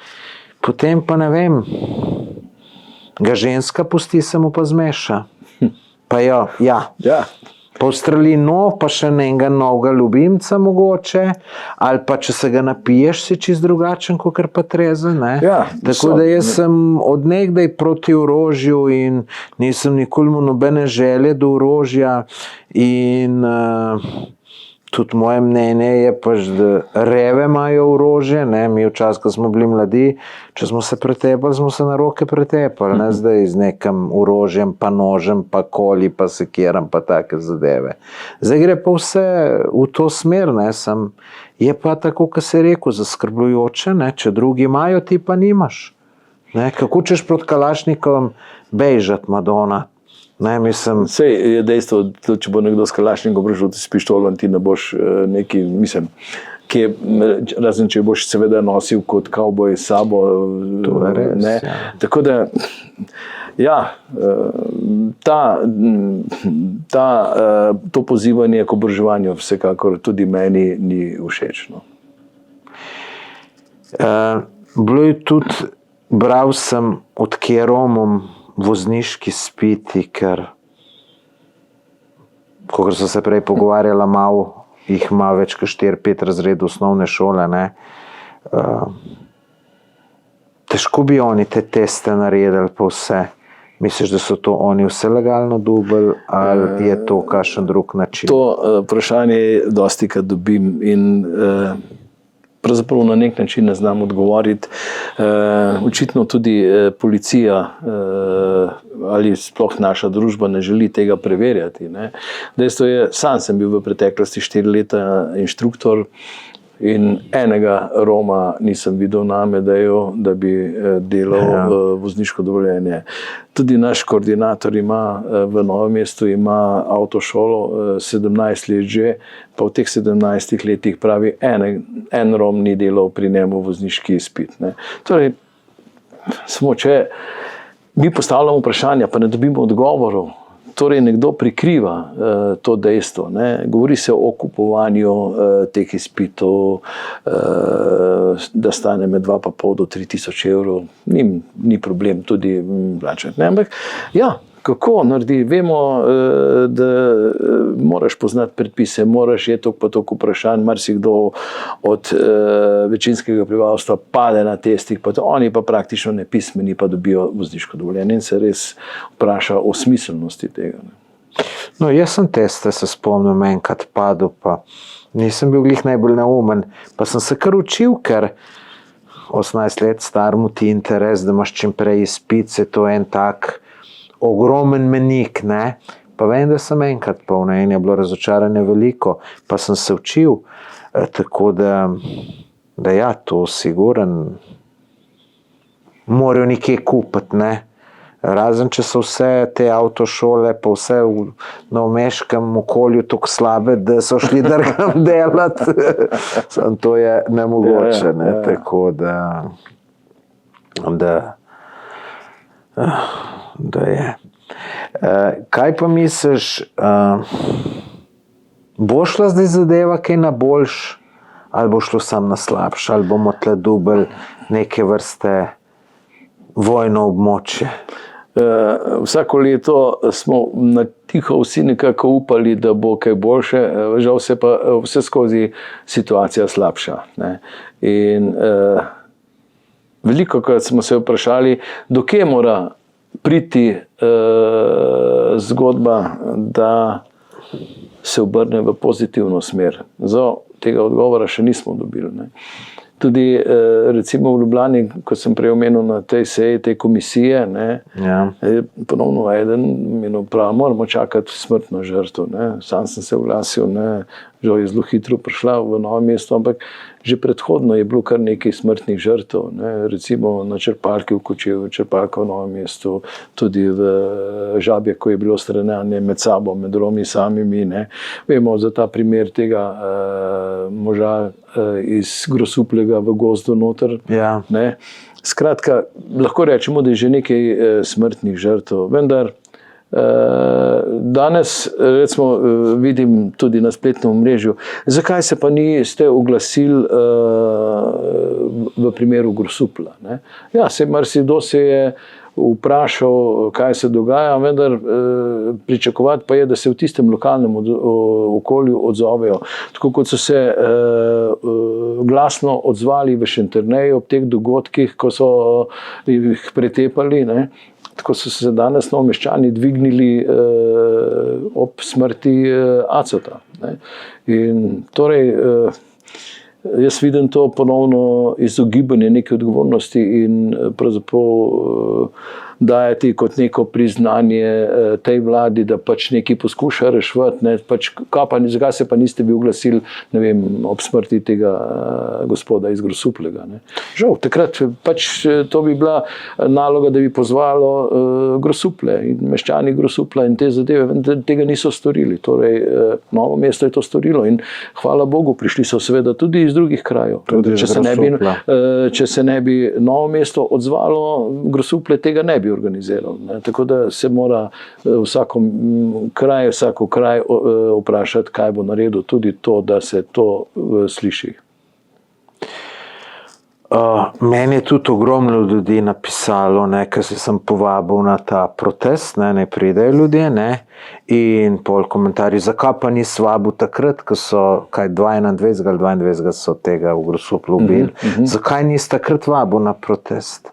Potem pa ne vem, ga ženska pusti, se mu pa zmeša. Pa jo, ja. Postreli pa še enega novega ljubimca mogoče, ali pa če se ga napiješ, si čist drugačen, kakor pa trezen. Ja, tako da jaz sem od nekdaj proti orožju in nisem nikoli imel nobene želje do orožja in tudi moje mnenje je pač, da reve imajo orožje, ne, mi včasih, ko smo bili mladi, če smo se pretepali, smo se na roke pretepali, ne, zdaj z nekim orožjem, pa nožem, pa koli, pa sekiram, pa take zadeve. Zdaj gre pa vse v to smer, ne, je pa tako, kot si rekel, zaskrbljujoče, ne, če drugi imajo, ti pa nimaš. Ne, kako češ proti kalašnikom bežati, Madonna? Ne, mislim... Sej je dejstvo, da če bo nekdo s kalašnikom prišel s pištolom, ti ne boš neki, mislim, razen če boš seveda nosil kot kavboj s sabo. To je res, ne. Ja. Tako da, ja, to pozivanje k oboroževanju vsekakor tudi meni ni všečno. Bilo je tudi, bral sem od Romom vozniški spiti, ker kakor so se prej pogovarjala, malo jih ima več kot 4-5 razredov osnovne šole, ne. Težko bi oni te teste naredili pa vse. Misliš, da so to oni vse legalno dobili ali je to kakšen drug način? To vprašanje dostikrat dobim in pravzaprav na nek način ne znam odgovoriti. Očitno tudi policija ali sploh naša družba ne želi tega preverjati. Ne. Dejstvo je, sam sem bil v preteklosti 4 leta inštruktor in enega Roma nisem videl na Amedeju, da bi delal vozniško dovoljenje. Tudi naš koordinator ima v Novem mestu avtošolo 17 let že, pa v teh 17 letih pravi, en Rom ni delal pri njemu vozniški izpit. Ne. Torej, samo če mi postavljamo vprašanja, pa ne dobimo odgovorov, torej nekdo prikriva to dejstvo. Ne. Govori se o kupovanju teh izpitov, da stane med 2,5 do 3 tisoč evrov. Ni problem tudi plačati. Ampak ja, kako naredi? Vemo, da moraš poznati predpise, moraš je toliko pa toliko vprašanj, marsikdo od večinskega prebivalstva pade na testih, pa oni pa praktično nepismeni pa dobijo vozniško dovoljenje in se res vpraša o smiselnosti tega. No, jaz sem teste, se spomnim, enkrat padel, pa nisem bil glih najbolj neumen, pa sem se kar učil, ker 18 let star mu ti interes, da imaš čim prej izpit, se to en tak ogromen menik, ne. Pa vem, da sem enkrat polno in je bilo razočaranje veliko, pa sem se učil, tako da ja, to siguren morajo nekje kupiti, ne. Razen, če so vse te avtošole, pa vse v novomeškem okolju tako slabe, da so šli drugam delati. To je nemogoče, ne? Tako da je. Kaj pa misliš, bo šla zdaj zadeva kaj na boljš, ali bo šlo sam na slabš, ali bomo tle dobili neke vrste vojno območje? Vsako leto smo na tiho vsi nekako upali, da bo kaj boljše, žal se pa vse skozi situacija slabša. Ne? In veliko krat smo se vprašali, do kje mora priti zgodba, da se obrne v pozitivno smer. Tega odgovora še nismo dobili. Ne? Tudi recimo v Ljubljani, ko sem prej omenil na tej seji, te komisije, ponovno eden imel prav, moramo čakati smrtno žrtev. Sam sem se oglasil, žal je zelo hitro prišla v Novo mesto, ampak že predhodno je bilo kar nekaj smrtnih žrtev. Recimo na črpalki v Kočevju, črpalka v Novem mestu, tudi v Žabjeku je bilo strenjanje med sabo, med Romi samimi. Vemo za ta primer tega moža iz Grosuplega v gozdu noter. Skratka, lahko rečemo, da je že nekaj smrtnih žrtev, vendar danes recimo vidim tudi na spletnem omrežju, zakaj se pa niste oglasili v primeru Grosupla. Se marsikdo se je vprašal, kaj se dogaja, vendar pričakovati pa je, da se v tistem lokalnem okolju odzovejo. Tako kot so se glasno odzvali v Šentjerneju ob teh dogodkih, ko so jih pretepali, tako so se danes Novomeščani dvignili ob smrti Acota. In torej jaz vidim to ponovno izogibanje neke odgovornosti in pravzaprav dajati kot neko priznanje tej vladi, da pač nekaj poskuša reševati. Zakaj se pa niste bi oglasili, ne vem, ob smrti tega gospoda iz Grosuplega. Žal, takrat pač to bi bila naloga, da bi pozvalo Grosuple in meščani Grosupla in te zadeve, vendar tega niso storili. Torej, Novo mesto je to storilo in hvala Bogu, prišli so seveda tudi iz drugih krajev. Če se ne bi Novo mesto odzvalo, Grosuple tega ne bi organiziral. Tako da se mora vsako kraj vprašati, kaj bo naredil, tudi to, da se to sliši. Meni je tudi ogromno ljudi napisalo, ker sem povabil na ta protest, ne pridejo ljudje, in pol komentarji, zakaj pa nisi vabil takrat, ko so 21. ali 22. so tega v Grosuplu ubili, zakaj nisi takrat vabil na protest?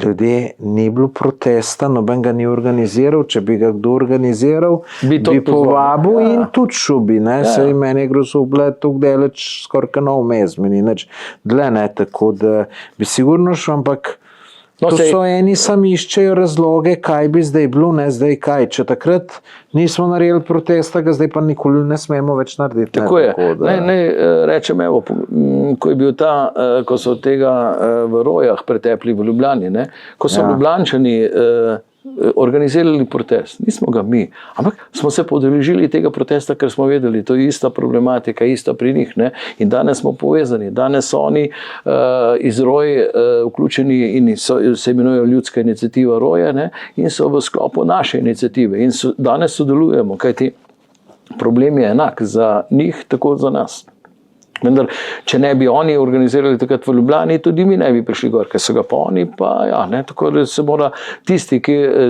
Ljudje, ni bilo protesta, noben ga ni organiziral, če bi ga kdo organiziral, bi povabil in tudi šubi. Sej meni je Grosupla tako daleč, skoraj Novo mesto, meni nič dlje, tako da bi sigurno šel, ampak to so eni sami iščejo razloge, kaj bi zdaj bilo, zdaj kaj. Če takrat nismo naredili protesta, ga zdaj pa nikoli ne smemo več narediti. Tako je. Rečem, evo, ko so tega v Rojah pretepli v Ljubljani, ko so Ljubljančani organizirali protest, nismo ga mi, ampak smo se podeležili tega protesta, ker smo vedeli, to je ista problematika, ista pri njih, in danes smo povezani, danes so oni iz Roje vključeni in se imenujejo Ljudska iniciativa Roje, in so v sklopu naše iniciative in danes sodelujemo, kajti problem je enak za njih, tako za nas. Vendar, če ne bi oni organizirali takrat v Ljubljani, tudi mi ne bi prišli gor, ker so ga pa oni, tako da se mora tisti,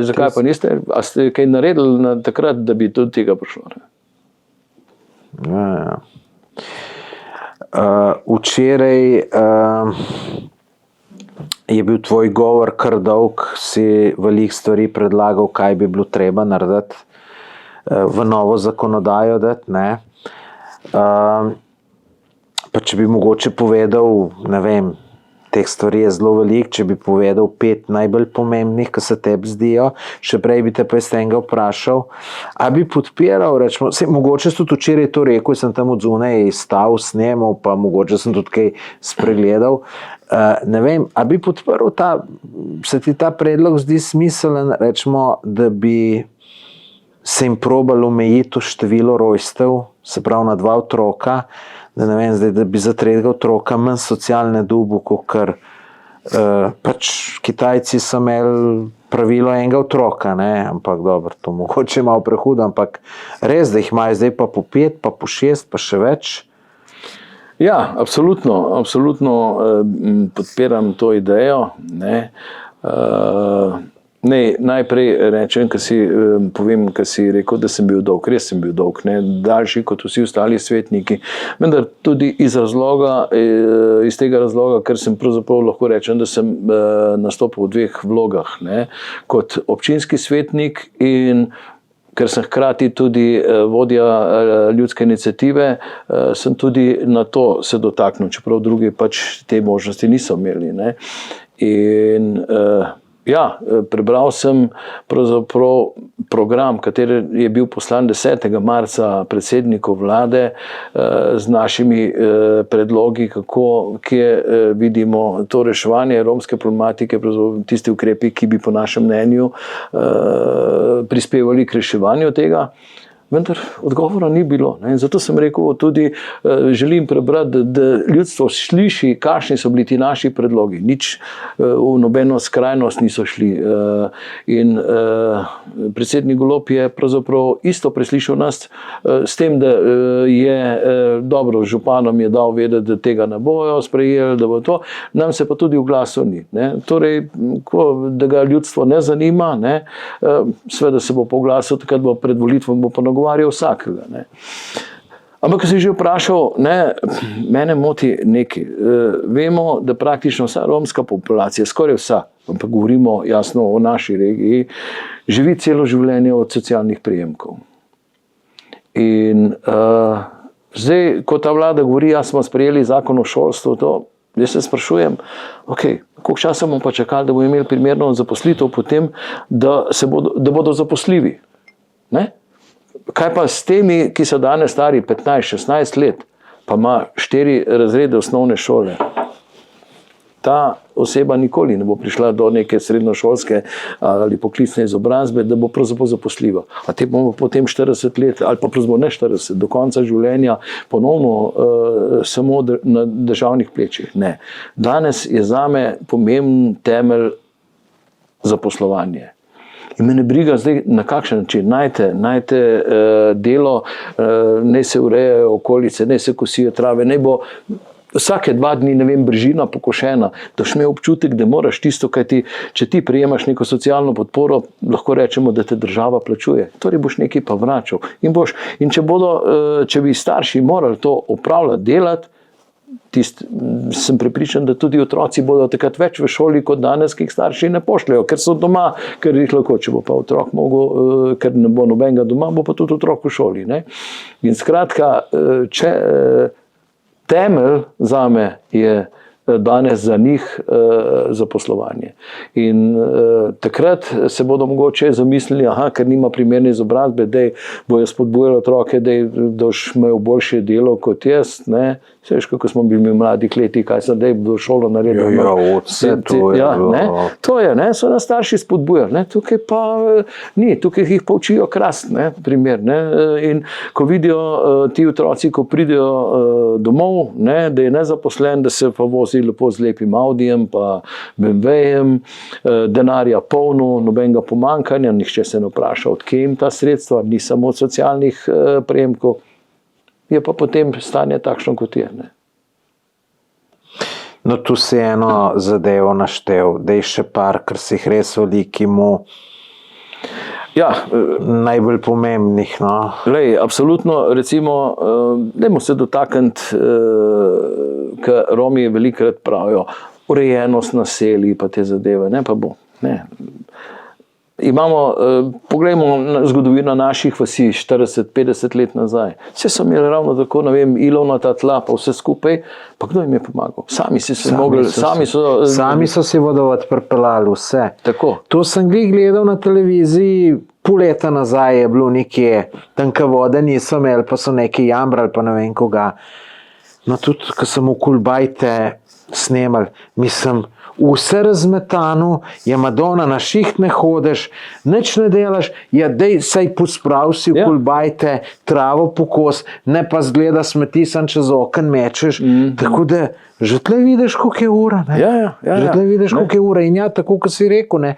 zakaj pa niste, a ste kaj naredili takrat, da bi do tega prišlo? Včeraj je bil tvoj govor kar dolg, si veliko stvari predlagal, kaj bi bilo treba narediti, v novo zakonodajo dati, pa če bi mogoče povedal, ne vem, teh stvari je zelo veliko, če bi povedal 5 najbolj pomembnih, ki se tebi zdijo, še prej bi te pa iz tega vprašal, a bi podpiral, rečemo, mogoče sem tudi včeraj to rekel, sem tam od zunaj stal, snemal, pa mogoče sem tudi kaj spregledal, ne vem, a bi podprl se ti ta predlog zdi smiselen, rečemo, da bi se jim probalo omejiti število rojstev, se pravi na 2 otroka, da ne vem, zdaj, da bi za 3. otroka manj socialne dobu, ker pač Kitajci so imeli pravilo 1 otroka, ne? Ampak dobro, to mogoče je malo prehudo, ampak res, da jih imajo zdaj pa po 5, pa po 6, pa še več. Ja, absolutno podpiram to idejo, ne. Najprej rečem, povem, ker si rekel, da sem bil dolg. Res sem bil dolg, ne, daljši kot vsi ostali svetniki, vendar tudi iz tega razloga, ker sem pravzaprav lahko rečem, da sem nastopil v 2 vlogah, ne, kot občinski svetnik in ker sem hkrati tudi vodja ljudske iniciative, sem tudi na to se dotaknil, čeprav drugi pač te možnosti niso imeli, ne. In ja, prebral sem pravzaprav program, kateri je bil poslan 10. marca predsedniku vlade z našimi predlogi, kje vidimo to reševanje romske problematike, tisti ukrepi, ki bi po našem mnenju prispevali k reševanju tega. Vendar odgovora ni bilo, ne. In zato sem rekel, tudi želim prebrati, da ljudstvo sliši, kakšni so bili ti naši predlogi. Nič v nobeno skrajnost niso šli. In predsednik Golob je pravzaprav isto preslišal nas, s tem, da je dobro, županom je dal vedeti, da tega ne bojo sprejeli, da bo to, nam se pa tudi v glasu ni, ne. Torej, da ga ljudstvo ne zanima, ne, seveda se bo po glasu, takrat bo pred volitvami bo pa nagovarjal vsakega, ne. Ampak, ko si že vprašal, ne, mene moti nekaj. Vemo, da praktično vsa romska populacija, skoraj vsa, ampak govorimo jasno o naši regiji, živi celo življenje od socialnih prejemkov. In zdaj, ko ta vlada govori, smo sprejeli zakon o šolstvu, jaz se sprašujem, koliko časa bomo pa čakali, da bomo imeli primerno zaposlitev potem, da bodo zaposljivi, ne? Kaj pa s temi, ki so danes stari 15-16 let, pa ima 4 razrede osnovne šole? Ta oseba nikoli ne bo prišla do neke srednjošolske ali poklicne izobrazbe, da bo pravzaprav zaposljiva. A te bomo potem 40 let, ali pa pravzaprav ne 40, do konca življenja ponovno samo na državnih plečih. Ne. Danes je zame pomemben temelj zaposlovanje. In me ne briga zdaj, na kakšen način. Najte delo, naj se urejajo okolice, naj se kosijo trave, naj bo vsake 2 dni, ne vem, brežina pokošena, da boš imel občutek, da moraš tisto, kajti če ti prejemaš neko socialno podporo, lahko rečemo, da te država plačuje. Torej boš nekaj pa vračal. In če bi starši morali to opravljati, delati, sem prepričan, da tudi otroci bodo takrat več v šoli kot danes, ki jih starši ne pošljajo, ker so doma, ker jih lahko, če bo pa otrok mogel, ker ne bo nobenega doma, bo pa tudi otrok v šoli, ne. In skratka, temelj zame je danes za njih zaposlovanje. In takrat se bodo mogoče zamislili, ker nima primerne izobrazbe, da bojo spodbujali otroke, da boš imel boljše delo kot jaz, ne. Se veš, kako smo bili v mladih letih, kaj sem do šolo naredil. To je, ne, so nas starši spodbujali, ne. Tukaj pa ni, tukaj jih pa učijo krasti, ne, primer, ne. In ko vidijo ti otroci, ko pridejo domov, ne, da je nezaposlen, da se pa vozi lepo z lepim Audijem, pa BMW-jem, denarja polno, nobenega pomankanja, nihče se ne vpraša, od kje jim ta sredstva, ni samo od socialnih prejemkov, je pa potem stanje takšno, kot je, ne. No, tu si eno zadevo naštel, da je še par, ker si jih res veliki najbolj pomembnih, no. Glej, absolutno, recimo, dajmo se dotakniti, ker Romi velikokrat pravijo, urejenost naselij, pa te zadeve, ne, pa bo, ne. Poglejmo na zgodovino naših vasi 40-50 let nazaj. Vse so imeli ravno tako, ne vem, ilovnata tla, pa vse skupaj, pa kdo jim je pomagal? Sami so si vodovod pripeljali vse. Tako. To sem gledal na televiziji, pol leta nazaj je bilo nekje, tanka vode niso imeli, pa so neki jambrali, pa ne vem koga. No tudi, ko sem v Kulbajte snemal, mislim, vse razmetano, je Madonna, na šiht ne hodeš, nič ne delaš, ja dej, saj posprav si v Kulbajte, travo pokos, ne pa zgleda smeti, sem čez oken mečeš, tako da že tle vidiš, koliko je ura, ne? Že tle vidiš, koliko je ura in ja, tako, kot si rekel, ne,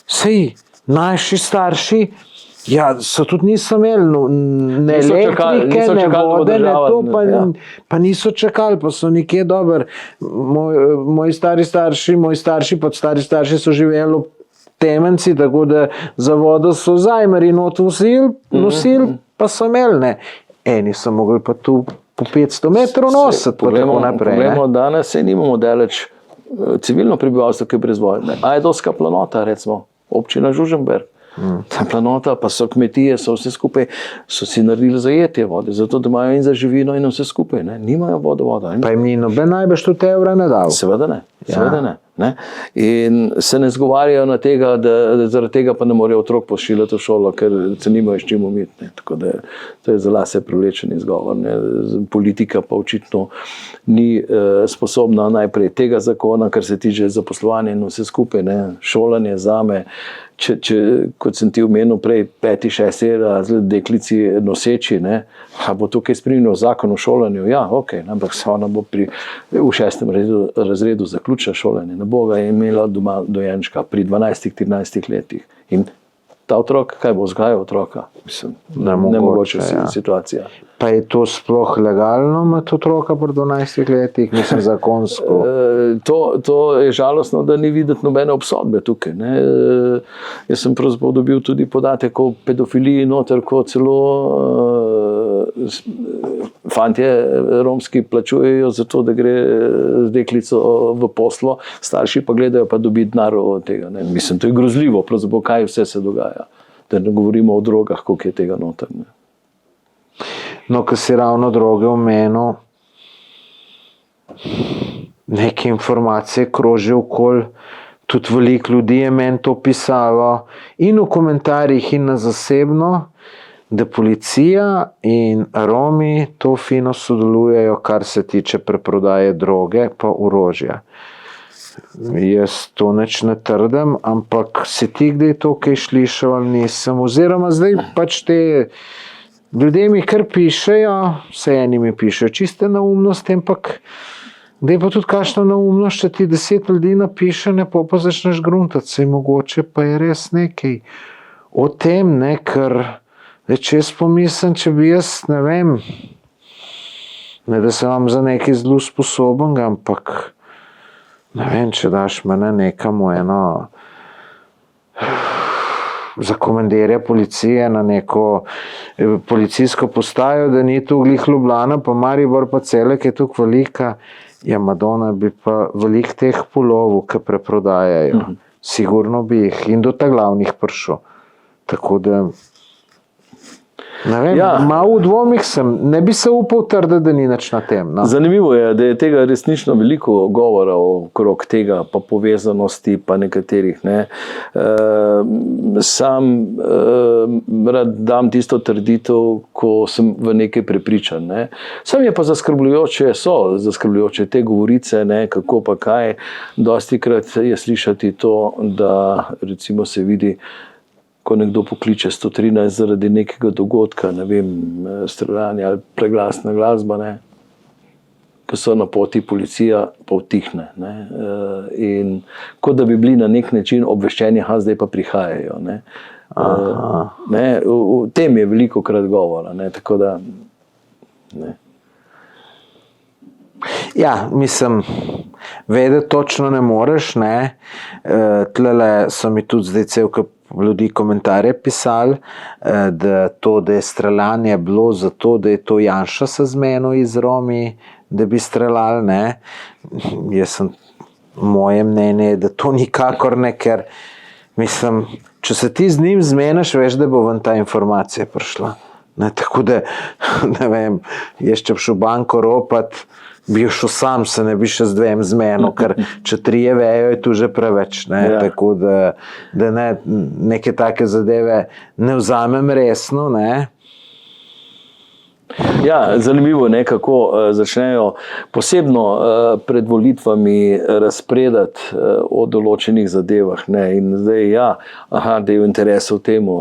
sej, naši starši, ja, so tudi niso imeli ne elektrike, ne vode, ne to, pa niso čakali, pa so nekje dober. Moji starši pa stari starši so živeli v Temenci, tako da za vodo so zajmeri not nosili, pa so imeli, ne. Eni so mogli pa tu po 500 metrov nositi, pa tako naprej. Poglejmo, danes se nimamo daleč civilno prebivalstvo, ki je brez vode. Ajdovska planota, recimo, občina Žužemberk. Ta planota, pa so kmetije, so vse skupaj, so si naredili zajetje vode, zato da imajo in za živino in vse skupaj, ne? Nimajo vodovoda. Pa jim ni noben najbrž tudi evra ne dal. Seveda ne. In se ne zgovarjajo na tega, da zaradi tega pa ne morejo otrok pošiljati v šolo, ker se nimajo s čim umiti. Tako da to je za lase privlečen izgovor. Ne? Politika pa očitno ni sposobna najprej tega zakona, kar se tiče zaposlovanja in vse skupaj, ne? Šolanje zame. Kot sem ti omenil prej, 5., 6. razred deklici noseči, ne, bo tukaj spremljal zakon o šolanju? Ja, ok, ampak ona bo v 6. razredu zaključila šolanje, ne bo ga imela doma dojenčka pri 12-13 letih. In ta otrok, kaj bo vzgajal otroka? Mislim, nemogoče situacija. Pa je to sploh legalno imeti otroka pri 12 letih, mislim zakonsko? To je žalostno, da ni videti nobene obsodbe tukaj. Ne. Jaz sem pravzaprav dobil tudi podatek o pedofiliji noter, ko celo fantje romski plačujejo za to, da gre z deklico v poslo, starši pa gledajo pa dobi denar od tega. Ne. Mislim, to je grozljivo, pravzaprav kaj vse se dogaja. Da ne govorimo o drogah, koliko je tega noter. Ne. No, ko si ravno droge omenil, neke informacije krožijo okoli, tudi veliko ljudi je meni to pisalo in v komentarjih in na zasebno, da policija in Romi to fino sodelujejo, kar se tiče preprodaje droge pa orožja. Jaz to nič ne trdim, ampak si ti kdaj to kaj slišal ali nisem, oziroma zdaj pač te ljudje mi kar pišejo, vse eni mi pišejo čiste neumnosti, ampak kdaj pa tudi kakšna neumnost, če ti 10 ljudi napiše, ne pa začneš gruntati, saj mogoče pa je res nekaj o tem, ne, ker če jaz pomislim, če bi jaz, ne vem, ne da se vam za nekaj zelo sposoben, ampak ne vem, če daš mene nekam v eno za komandirja policije na neko policijsko postajo, da ni tu glih Ljubljana, pa Maribor pa Celek je tu velika, ja Madonna bi pa velik teh polovov, ki preprodajajo. Sigurno bi jih in do ta glavnih prišel. Tako da ne vem, malo v dvomih sem, ne bi se upal trditi, da ni nič na tem. No. Zanimivo je, da je tega resnično veliko govora okrog tega, pa povezanosti, pa nekaterih. Ne. Sam rad dam tisto trditev, ko sem v nekaj prepričan. Ne. Sam je pa zaskrbljujoče te govorice, ne, kako pa kaj. Dostikrat je slišati to, da recimo se vidi, ko nekdo pokliče 113 zaradi nekega dogodka, ne vem, streljanja ali preglasna glasba, ne, ko so na poti policija, pa utihne. Ne, in kot da bi bili na nek način obveščeni, zdaj pa prihajajo. Ne. Ne, v tem je veliko krat govora, ne, tako da ne. Ja, mislim, vedeti točno ne moreš, ne. Tlele so mi tudi zdaj cel kup ljudi komentarje pisali, da je streljanje bilo zato, da je to Janša se zmenil iz Romi, da bi streljali, ne. Moje mnenje je, da to nikakor ne, ker mislim, če se ti z njim zmeniš, veš, da bo ven ta informacija prišla. Ne, tako da, ne vem, jaz če bi šel banko ropat, bi šel sam, se ne bi še z dvem zmenil, ker če trije vejo, je tu že preveč. Ne? Ja. Tako da ne, neke take zadeve ne vzamem resno. Ne? Ja, zanimivo je, kako začnejo posebno pred volitvami razpredati o določenih zadevah. Ne? In zdaj, da je v interesu temu.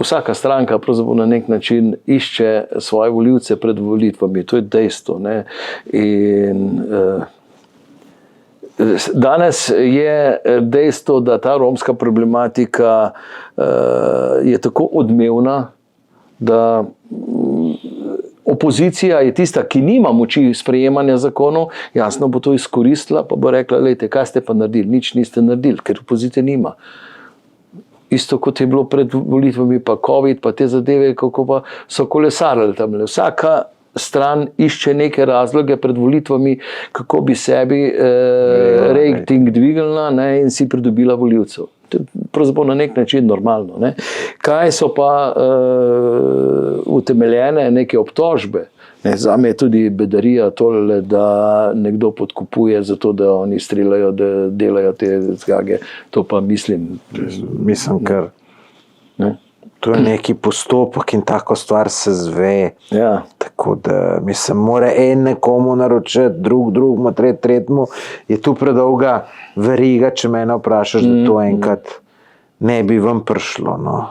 Vsaka stranka pravzaprav na nek način išče svoje volivce pred volitvami. To je dejstvo. Ne? In danes je dejstvo, da ta romska problematika je tako odmevna, da opozicija je tista, ki nima moči sprejemanja zakonov, jasno bo to izkoristila, pa bo rekla, lejte, kaj ste pa naredili? Nič niste naredili, ker opozicija nima. Isto kot je bilo pred volitvami, pa COVID, pa te zadeve, kako pa so kolesarili tam. Vsaka stran išče neke razloge pred volitvami, kako bi sebi rating dvignila, ne, in si pridobila volivcev. To je pravzaprav na nek način normalno. Ne. Kaj so pa utemeljene neke obtožbe? Ne, zame je tudi bedarija tole, da nekdo podkupuje zato, da oni streljajo, da delajo te zgage. To pa mislim, ker to je neki postopek in tako stvar se zve. Ja. Tako da mora en nekomu naročiti, drugemu, tretjemu. Je tu predolga veriga, če mene vprašaš, da to enkrat ne bi vam prišlo. No.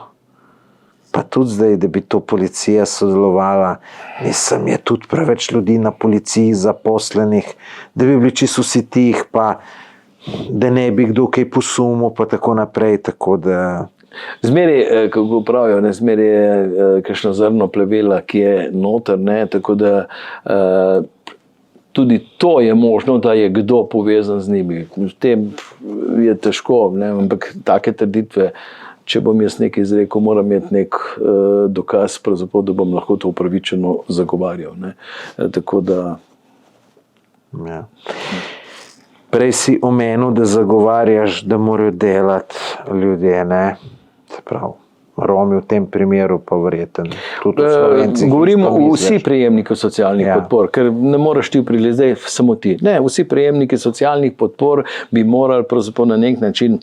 Pa tudi zdaj, da bi to policija sodelovala, je tudi preveč ljudi na policiji zaposlenih, da bi bili čisto vsi tih, pa da ne bi kdo kaj posumil, pa tako naprej, tako da... Zmeri, kako pravijo, ne, zmeri je kakšno zrno plevela, ki je noter, ne, tako da tudi to je možno, da je kdo povezan z njimi. V tem je težko, ne, ampak take trditve, če bom jaz nekaj izrekel, moram imeti nek dokaz, pravzaprav, da bom lahko to upravičeno zagovarjal. Ne. Tako da... Ja. Prej si omenil, da zagovarjaš, da morajo delati ljudje, ne? Se pravi, Romi v tem primeru pa verjeten. Govorimo o vsi prejemniki socialnih podpor, ker ne moraš ti zdaj samo ti. Ne, vsi prejemniki socialnih podpor bi morali pravzaprav na nek način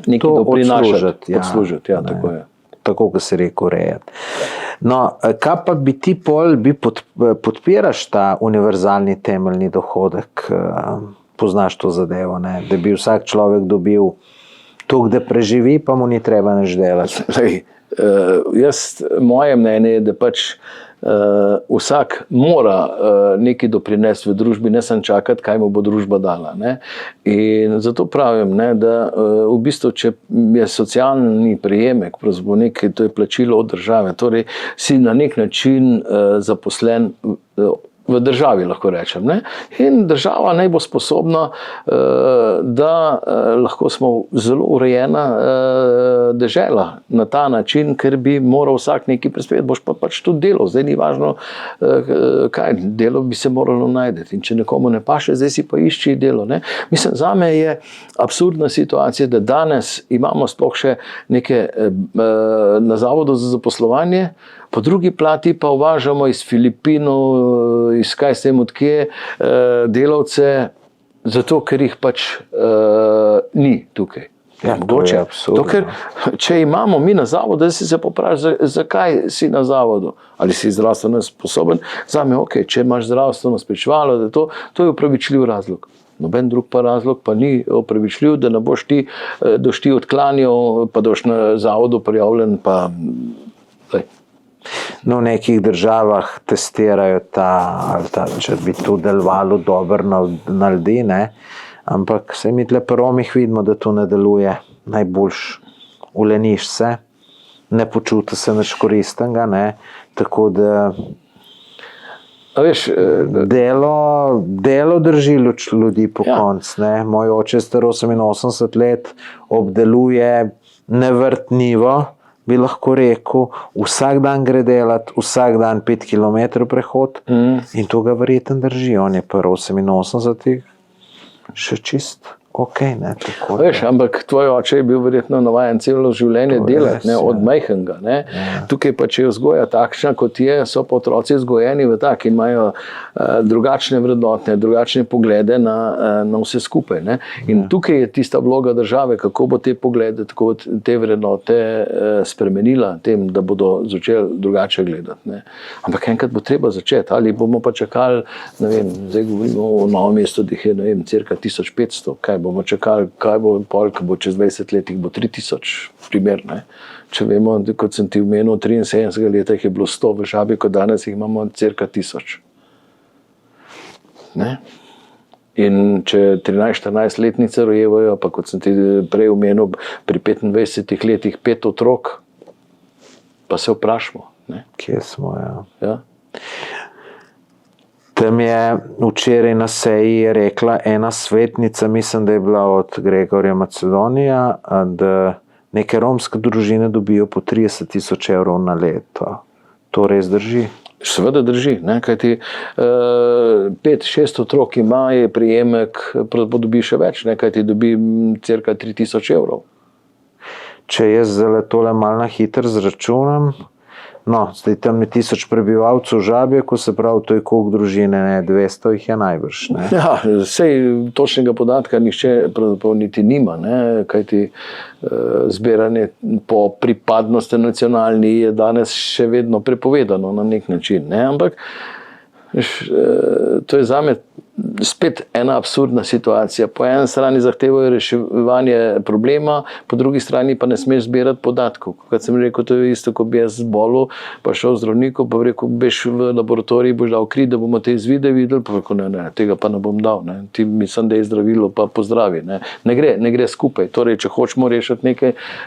nekaj doprinašati. Odslužiti, ja, tako je. Tako, kot si rekel, urejati. No, kaj pa bi ti podpiraš ta univerzalni temeljni dohodek, poznaš to zadevo, ne? Da bi vsak človek dobil toliko, da preživi, pa mu ni treba nič delati. Moje mnenje je, da pač vsak mora nekaj doprinesti v družbi, ne samo čakati, kaj mu bo družba dala. Ne? In zato pravim, ne, da v bistvu, če je socialni prejemek, nekaj, to je plačilo od države, torej si na nek način zaposlen v državi, lahko rečem. Ne? In država naj bo sposobna, da lahko smo zelo urejena dežela na ta način, ker bi moral vsak nekaj prispevati, boš pa pač tudi delal. Zdaj ni važno, kaj delo bi se moralo najti. In če nekomu ne paše, zdaj si pa išči delo. Ne? Mislim, zame je absurdna situacija, da danes imamo sploh še neke na Zavodu za zaposlovanje, po drugi plati pa uvažamo iz Filipinov, iz kaj s tem odkje, delavce, zato ker jih pač ni tukaj. Ja, mogoče, to, ker, če imamo mi na zavodu, da si se popravi, zakaj si na zavodu, ali si zdravstveno sposoben, zame, ok, če imaš zdravstveno spričevalo, da to je upravičljiv razlog. Noben drug pa razlog pa ni upravičljiv, da ne boš ti, doš ti odklanjal, pa doš na zavodu prijavljen, pa... No, v nekih državah testirajo če bi to delovalo dobro na ljudi, ne? Ampak se mi tle pri Romih vidimo, da to ne deluje. Najboljš uleniš se, ne počuti se nič koristnega, ne? Tako da delo drži ljudi po koncu. Moj oče je star 88 let, obdeluje nevrtnivo, bi lahko rekel, vsak dan gre delat, vsak dan 5 km prehod in to ga verjetno drži. On je pa 88 še čist Okay, ne, tako, Veš, ampak tvoj oče je bil verjetno navajen celo življenje delati, ne, od majhnega. Ne. Tukaj pa, če je vzgoja takšna, kot je, so pa otroci vzgojeni v tak in imajo drugačne vrednote, drugačne poglede na vse skupaj. Ne. In tukaj je tista vloga države, kako bo te poglede, tako te vrednote spremenila tem, da bodo začeli drugače gledati. Ne. Ampak enkrat bo treba začeti. Ali bomo pa čakali, ne vem, zdaj govorimo o Novem mestu, da jih je, ne vem, cirka 1500, kaj bomo čakali, kaj bo pol, ko bo čez 20 let, bo 3000 primer. Ne. Če vemo, kot sem ti omenil, 73 leta jih je bilo 100 v Žabi, kot danes jih imamo cirka 1000. Ne. In če 13-14 letnice rojevajo, pa kot sem ti prej omenil, pri 25 letih 5 otrok, pa se vprašamo. Ne. Kje smo, ja. Ja. Tam je včeraj na seji rekla ena svetnica, mislim, da je bila od Gregorja Macedonija, da neke romske družine dobijo po 30 000 evrov na leto. To res drži? Seveda drži, ne, kajti 5-6 otrok ima, je prejemek, dobi še več, ne, kajti dobi cirka 3000 evrov. Če jaz zdaj tole malo na hitro zračunam, no, zdaj tam je 1000 prebivalcev v Žabjeku, se pravi, to je koliko družine, ne, 200 jih je najbrž. Ne? Ja, sej točnega podatka nihče pravzaprav niti nima, ne, kajti zbiranje po pripadnosti nacionalni je danes še vedno prepovedano na nek način, ne, ampak to je zame spet ena absurdna situacija. Po eni strani zahtevajo reševanje problema, po drugi strani pa ne smeš zbirati podatkov. Kot sem rekel, to je isto, ko bi jaz zbolel, pa šel zdravniku, pa rekel, beš v laboratorij, boš dal kri, da bomo te izvide videli, pa rekel, ne, tega pa ne bom dal. Ne. Ti mislim, da je zdravilo, pa pozdravi. Ne gre skupaj. Torej, če hočemo rešiti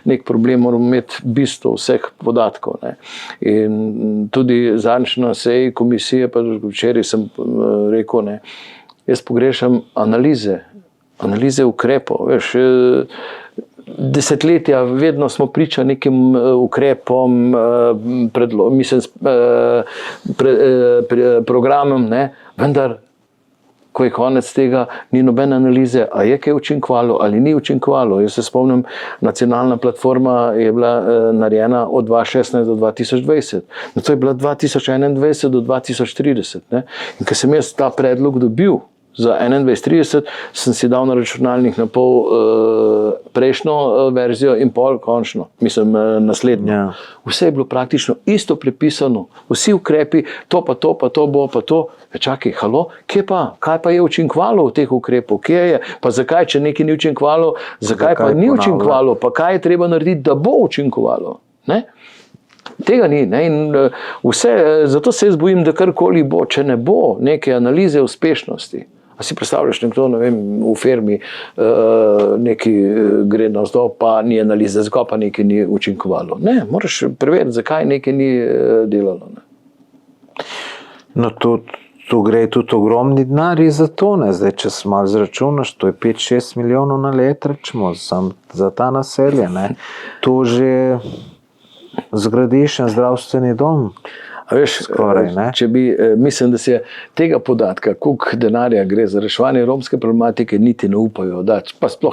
nek problem, moramo imeti bistvo vseh podatkov. Ne. In tudi zadnjič na seji komisije, pa včeraj sem rekel, ne, jaz pogrešam analize ukrepov. Veš, desetletja vedno smo priča nekim ukrepom, programom, ne? Vendar, ko je konec tega, ni nobene analize, a je kaj učinkovalo ali ni učinkovalo. Jaz se spomnim, nacionalna platforma je bila narejena od 2016 do 2020. No, to je bila 2021 do 2030. Ne? In ko sem jaz ta predlog dobil, za 21-30 sem si dal na računalnik na pol prejšnjo verzijo in pol končno, mislim naslednjo. Ja. Vse je bilo praktično isto prepisano, vsi ukrepi, to pa to, pa to bo, pa to. Čakaj, halo, kaj pa je učinkovalo v teh ukrepov? Kje je? Pa zakaj, če nekaj ni učinkovalo, zakaj pa ni učinkovalo? Pa kaj je treba narediti, da bo učinkovalo? Ne? Tega ni. Ne? In zato se jaz bojim, da karkoli bo, če ne bo neke analize uspešnosti. A si predstavljaš nekdo, ne vem, v firmi neki gre navzdol, pa ni analize, zakaj pa nekaj ni učinkovalo. Ne, moraš preveriti, zakaj nekaj ni delalo. Ne? No, tu gre tudi ogromni denarji za to, ne? Zdaj, če se malo zračunaš, to je 5-6 milijonov na let, rečemo, za ta naselje. Ne? To že zgradiš en zdravstveni dom. A veš, skoraj, če bi, mislim, da se tega podatka, koliko denarja gre za reševanje romske problematike, niti ne upajo dati. Pa sploh,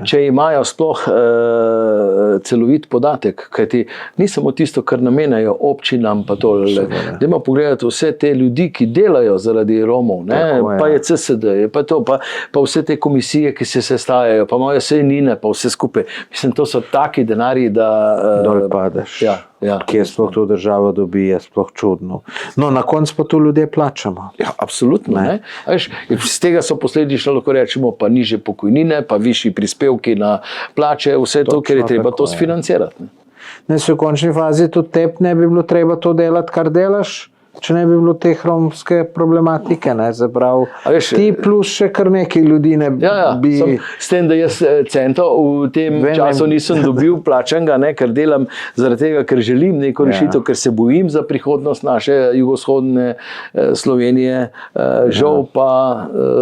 če imajo sploh celovit podatek, kajti ni samo tisto, kar namenjajo občinam, pa to. Dajmo pogledati vse te ljudi, ki delajo zaradi Romov, ne? Pa je CSD, pa to, pa vse te komisije, ki se sestajajo, pa imajo sejnine, pa vse skupaj. Mislim, to so taki denarji, da dol padeš. Ja. Kje sploh to država dobi, je sploh čudno. No, na koncu pa to ljudje plačamo. Ja, absolutno. Ne? Veš, iz tega so posledično, lahko rečemo, pa nižje pokojnine, pa višji prispevki na plače, vse to, ker je treba to sfinancirati. Ne, v končni fazi tudi tebi ne bi bilo treba to delati, kar delaš, če ne bi bilo te romske problematike, ne, zaprav, ti plus še kar nekaj ljudi ne bi... S tem, da jaz centov v tem času nisem dobil plačanega, ne, ker delam zaradi tega, ker želim neko rešitev, ker se bojim za prihodnost naše jugovzhodne Slovenije, žal pa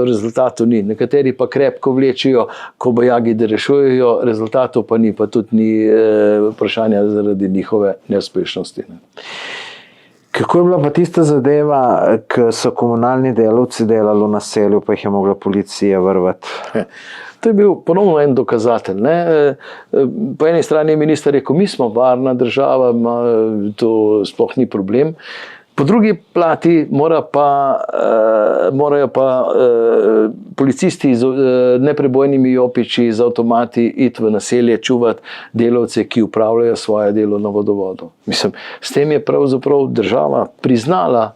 rezultatov ni. Nekateri pa krepko vlečijo, ko bojagi da rešujejo, rezultatov pa ni, pa tudi ni vprašanja zaradi njihove neuspešnosti. Ne. Kako je bila pa tista zadeva, ko so komunalni delavci delali v naselju, pa jih je mogla policija vrvati? To je bil ponovno en dokazatelj. Ne? Po eni strani je minister rekel, mi smo varna država, to sploh ni problem. Po drugi plati morajo pa policisti z neprebojnimi jopiči, z avtomati iti v naselje čuvati delavce, ki upravljajo svoje delo na vodovodu. Mislim, s tem je pravzaprav država priznala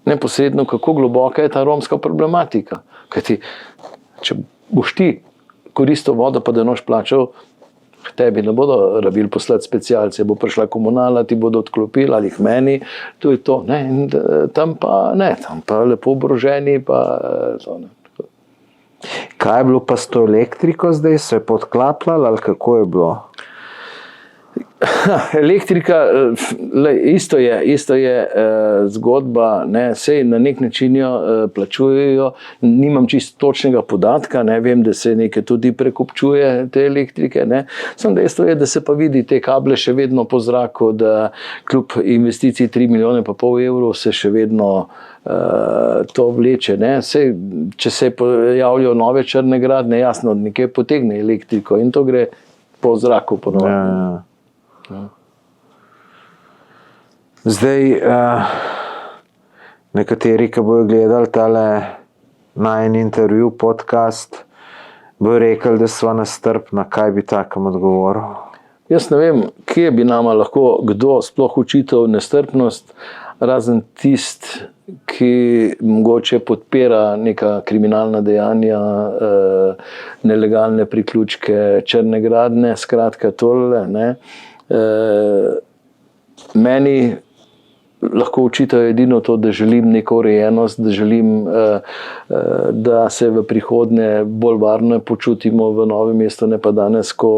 neposredno, kako globoka je ta romska problematika. Kajti, če boš ti koristil vodo, pa da noš plačal, tebi ne bodo rabili poslati specialce, bo prišla komunala, ti bodo odklopili ali jih meni, to je to. Ne? In tam pa ne, tam pa lepo oboroženi, pa to ne. Kaj je bilo pa s to elektriko zdaj? Se je podklapljalo ali kako je bilo? Elektrika, isto je zgodba, ne, sej na nek način jo plačujejo, nimam čisto točnega podatka, ne, vem, da se nekaj tudi prekupčuje te elektrike, ne. Samo dejstvo je, da se pa vidi te kable še vedno po zraku, da kljub investiciji 3,5 milijona evrov se še vedno to vleče. Ne. Sej, če se pojavljajo nove črne gradnje, jasno, nekaj potegne elektriko in to gre po zraku ponovno. Zdaj, nekateri, ki bojo gledali tale najin intervju, podcast, bojo rekli, da sva nestrpna. Kaj bi takem odgovoril? Jaz ne vem, kje bi nama lahko kdo sploh učital nestrpnost, razen tist, ki mogoče podpira neka kriminalna dejanja, nelegalne priključke, črne gradnje, skratka tole, ne. Meni lahko učitajo edino to, da želim neko urejenost, da želim, da se v prihodnje bolj varno počutimo v Novem mestu, ne pa danes, ko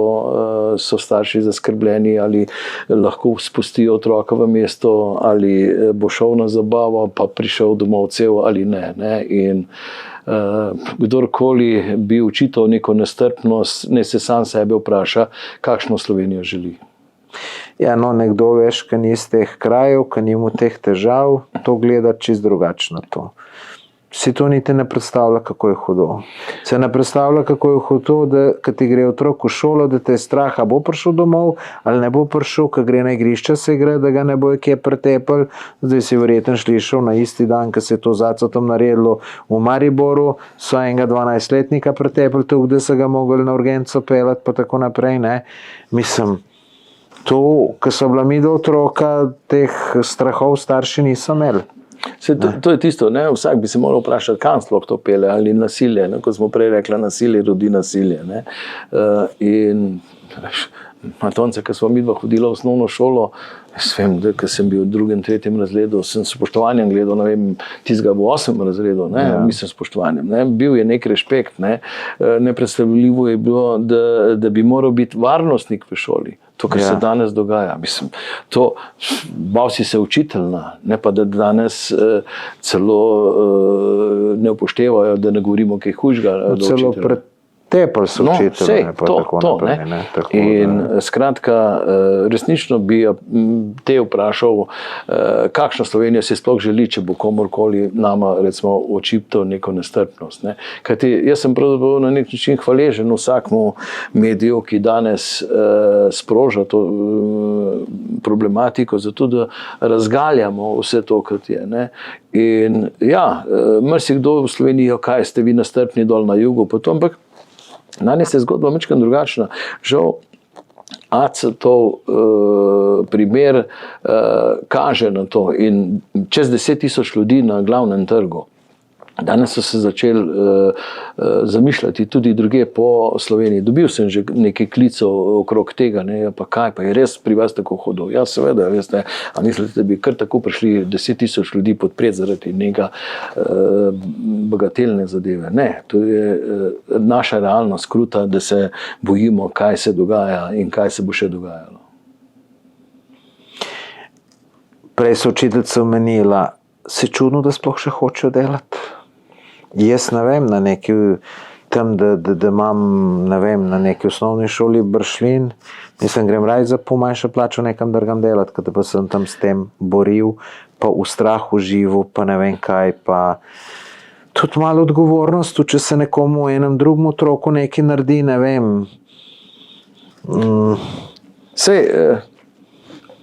so starši zaskrbljeni, ali lahko spustijo otroka v mesto, ali bo šel na zabavo, pa prišel domov cel ali ne. In kdorkoli bi učital neko nestrpnost, ne se sam sebe vpraša, kakšno Slovenijo želi. Ja, no, nekdo, veš, ki ni iz teh krajev, ki nima teh težav, to gleda čisto drugačno to. Si to niti ne predstavlja, kako je hudo. Se ne predstavlja, kako je hudo, da ko ti gre otrok v šolo, da te je strah, a bo prišel domov, ali ne bo prišel, ko gre na igrišče se igra, da ga ne bo kje pretepel. Zdaj si verjetno slišal na isti dan, ko se je to zacotom naredilo v Mariboru, so enega 12-letnika pretepel, da so ga mogli na urgenco pelati, pa tako naprej, ne. Mislim, to, ko so bila mi do otroka, teh strahov starši niso imeli. To je tisto, ne? Vsak bi se moral vprašati, kam sploh to pele, ali nasilje, ne? Ko smo prej rekla, nasilje rodi nasilje. Ne? In matonce, ko smo midva hodila v osnovno šolo, jaz vem, da ko sem bil v 2., 3. razredu, sem s spoštovanjem gledal, ne vem, tistega v 8. razredu, ne? Ja. Mislim spoštovanjem. Ne? Bil je nek respekt, ne? Nepredstavljivo je bilo, da bi moral biti varnostnik v šoli. To, kar se danes dogaja. Mislim, to, bal si se učiteljna, ne pa da danes celo ne upoštevajo, da ne govorimo kaj hujšega. Celo pretepali so učitelje, pa tako naprej. Ne, tako, in skratka, resnično bi te vprašal, kakšno Slovenijo si sploh želi, če bo komorkoli nama, recimo, očiptal neko nestrpnost. Ne. Kajti jaz sem pravzaprav na nek način hvaležen vsakmu mediju, ki danes sproža to problematiko, zato da razgaljamo vse to, kot je. Ne. In ja, marsikdo v Sloveniji, kaj ste vi nestrpni dol na jugu, potom, ampak danes je zgodba malo drugačna. Žal, ACT-ov primer kaže na to in čez 10,000 ljudi na glavnem trgu. Danes so se začeli zamišljati tudi druge po Sloveniji. Dobil sem že nekaj klicev okrog tega, ne, pa kaj, pa je res pri vas tako hudo. Ja, seveda, veste, a mislite, da bi kar tako prišli 10,000 ljudi podpreti zaradi nekega bagatelne zadeve. Ne, to je naša realnost kruta, da se bojimo, kaj se dogaja in kaj se bo še dogajalo. Prej so učiteljica omenila, se čudno, da sploh še hočejo delati. Jaz ne vem, na neki tam, da imam, ne vem, na neki osnovni šoli Bršljin, mislim, grem raj za pol manjšo plačo nekam drugam delati, kada pa sem tam s tem boril, pa v strahu živel, pa ne vem kaj, pa tudi malo odgovornost, če se nekomu enem drugemu otroku nekaj naredi, ne vem. Sej,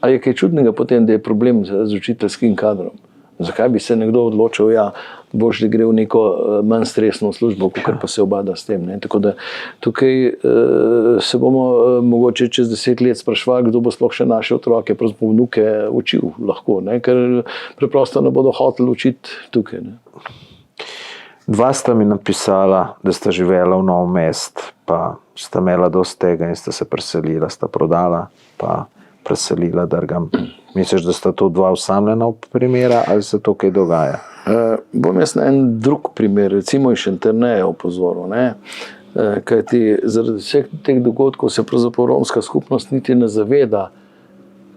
ali je kaj čudnega potem, da je problem z učiteljskim kadrom? Zakaj bi se nekdo odločil, ja, boš, da gre v neko manj stresno službo, kakor pa se obada s tem. Ne? Tako da tukaj se bomo mogoče čez 10 let sprašvali, kdo bo sploh še naše otroke, pravzaprav vnuke učil lahko, ne? Ker preprosto ne bodo hoteli učiti tukaj. Ne? Dva sta mi napisala, da sta živela v Novem mestu, pa sta imela dosti tega in sta se preselila, sta prodala, pa preselila drugam. Misliš, da sta to dva osamljena primera ali se to kaj dogaja? Bom jaz na en drug primer, recimo iz Šentjerneja opozoril, ne? Kajti zaradi vseh teh dogodkov se pravzaprav romska skupnost niti ne zaveda,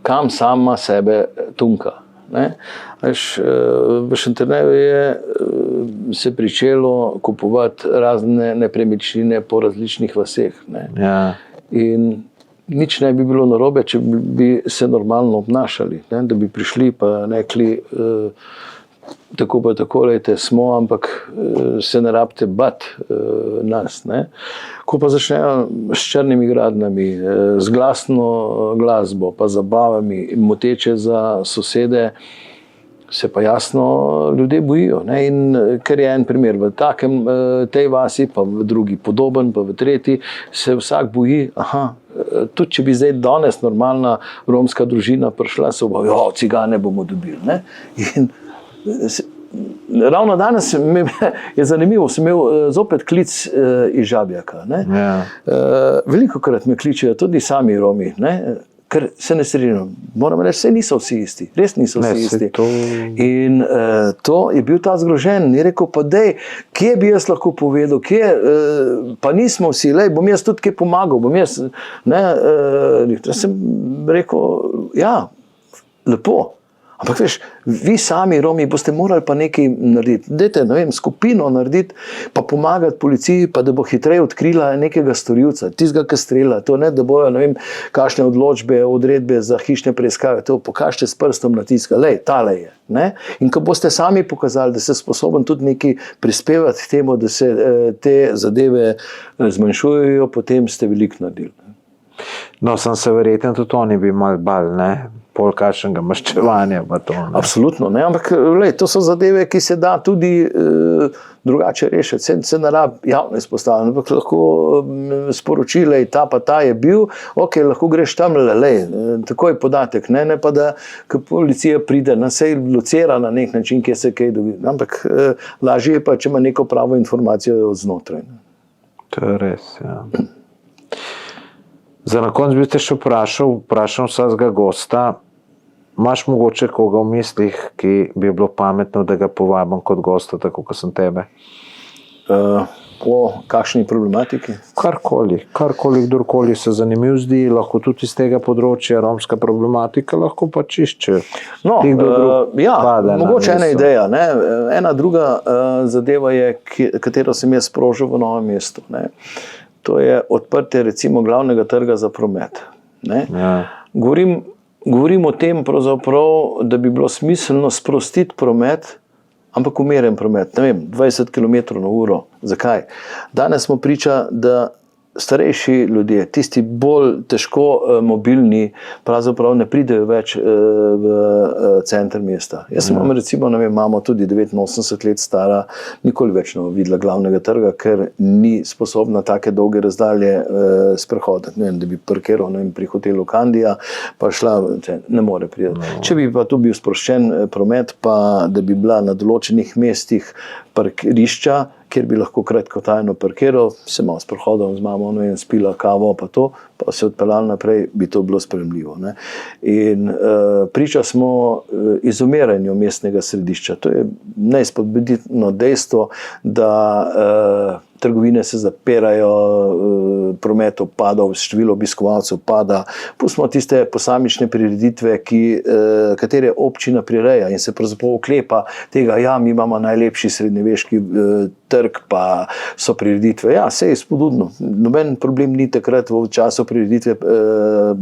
kam sama sebe tunka. Ne? V Šentjerneju je se pričelo kupovati razne nepremičnine po različnih vaseh. Ne? Ja. In nič ne bi bilo narobe, če bi se normalno obnašali, ne? Da bi prišli pa rekli, tako pa tako, lejte, smo, ampak se ne rabite bati nas. Ne? Ko pa začnejo s črnimi gradnjami, z glasno glasbo, pa zabavami, moteče za sosede, se pa jasno ljudje bojijo. Ne? In ker je en primer v tej vasi, pa v drugi podoben, pa v tretji, se vsak boji, tudi če bi zdaj danes normalna romska družina prišla, se bo, cigane bomo dobili. Ne? In ravno danes je zanimivo, sem imel zopet klic iz Žabjaka. Ne? Ja. Velikokrat me kličejo tudi sami Romi, ne? Ker se ne strinjam. Moram reči, niso vsi isti, res niso vsi isti. In to je bil ta zgrožen. Je rekel, pa dej, kje bi jaz lahko povedal, pa nismo vsi, lej, bom jaz tudi kaj pomagal, bom jaz, ne, sem rekel, ja, lepo. Ampak veš, vi sami Romi boste morali pa nekaj narediti. Dajte, ne vem, skupino narediti, pa pomagati policiji, pa da bo hitreje odkrila nekega storilca, tistega, ki strelja, to ne, da bojo, ne vem, kakšne odločbe, odredbe za hišne preiskave, to pokažite s prstom na tiska, lej, tale je. Ne? In ko boste sami pokazali, da ste sposoben tudi nekaj prispevati k temu, da se te zadeve zmanjšujejo, potem ste veliko naredili. No, sem se verjetno tudi oni bi mal bal, ne? Pol kakšnega maščevanja pa to. Ne? Absolutno, ne? Ampak lej, to so zadeve, ki se da tudi drugače rešiti. Se ne rabi javno izpostavljati, ampak lahko sporočile, ta pa ta je bil, ok, lahko greš tam, lej, takoj podatek, ne pa da, ko policija pride, sej locira na nek način, kje se kaj dobi. Ampak lažje je pa, če ima neko pravo informacijo od znotraj. Ne? To je res, ja. Za na konec bi te še vprašal vsakega gosta, imaš mogoče koga v mislih, ki bi bilo pametno, da ga povabim kot gosta, tako kot sem tebe? O kakšni problematiki? Karkoli, kdorkoli se zanimiv zdi, lahko tudi iz tega področja, romska problematika, lahko pa čišče. No, mogoče ena ideja. Ne? Ena druga zadeva je, katero sem jaz sprožil v Novem mestu. Ne? To je odprtje recimo glavnega trga za promet. Ne? Ja. Govorim o tem, da bi bilo smiselno sprostiti promet, ampak umeren promet, ne vem, 20 km/h. Zakaj? Danes smo priča, da starejši ljudje, tisti bolj težko mobilni, pravzaprav ne pridejo več v center mesta. Jaz imam recimo, ne vem, imamo tudi 89 let stara, nikoli več ne videla glavnega trga, ker ni sposobna take dolge razdalje sprehoditi. Ne vem, da bi parkiral, ne vem, pri hotelu Kandija, pa šla, ne more priti. Če bi pa tu bil sproščen promet, pa da bi bila na določenih mestih parkirišča, kjer bi lahko kratkotrajno parkiral, se malo sprehodil z mamo, ne vem, spila kavo, pa se odpeljal naprej, bi to bilo sprejemljivo. Ne? In priča smo izumiranju mestnega središča. To je neizpodbitno dejstvo, da trgovine se zapirajo, promet upada, število obiskovalcev pada. Pustimo tiste posamične prireditve, katere občina prireja in se pravzaprav oklepa tega, ja, mi imamo najlepši srednjeveški trg, pa so prireditve. Ja, sej je spodbudno. Noben problem ni takrat v času prireditve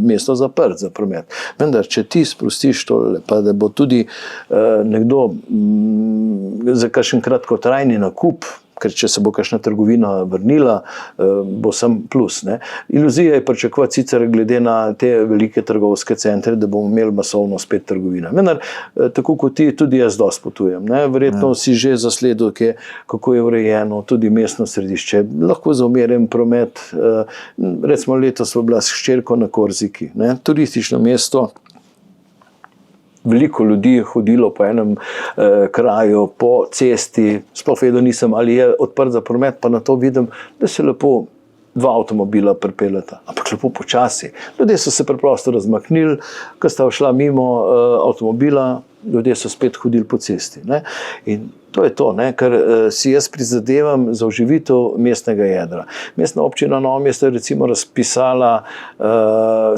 mesto zaprt za promet. Vendar, če ti sprostiš tole, pa da bo tudi nekdo za kakšen kratkotrajni nakup, ker če se bo kakšna trgovina vrnila, bo sam plus. Ne. Iluzija je pričakovati sicer glede na te velike trgovske centre, da bomo imeli masovno spet trgovine. Vendar, tako kot ti, tudi jaz dosti potujem. Ne. Verjetno si že zasledil, kako je urejeno tudi mestno središče. Lahko za umeren promet, recimo letos smo bila s hčerko na Korziki, ne. Turistično mesto. Veliko ljudi je hodilo po enem kraju, po cesti, sploh vedel nisem, ali je odprt za promet, pa na to vidim, da se lepo 2 avtomobila pripeljata, ampak lepo počasi. Ljudje so se preprosto razmaknili, ko sta šla mimo avtomobila, ljudje so spet hodili po cesti. Ne? In to je to, ne? Ker si jaz prizadevam za oživitev mestnega jedra. Mestna občina Novo mesto je recimo razpisala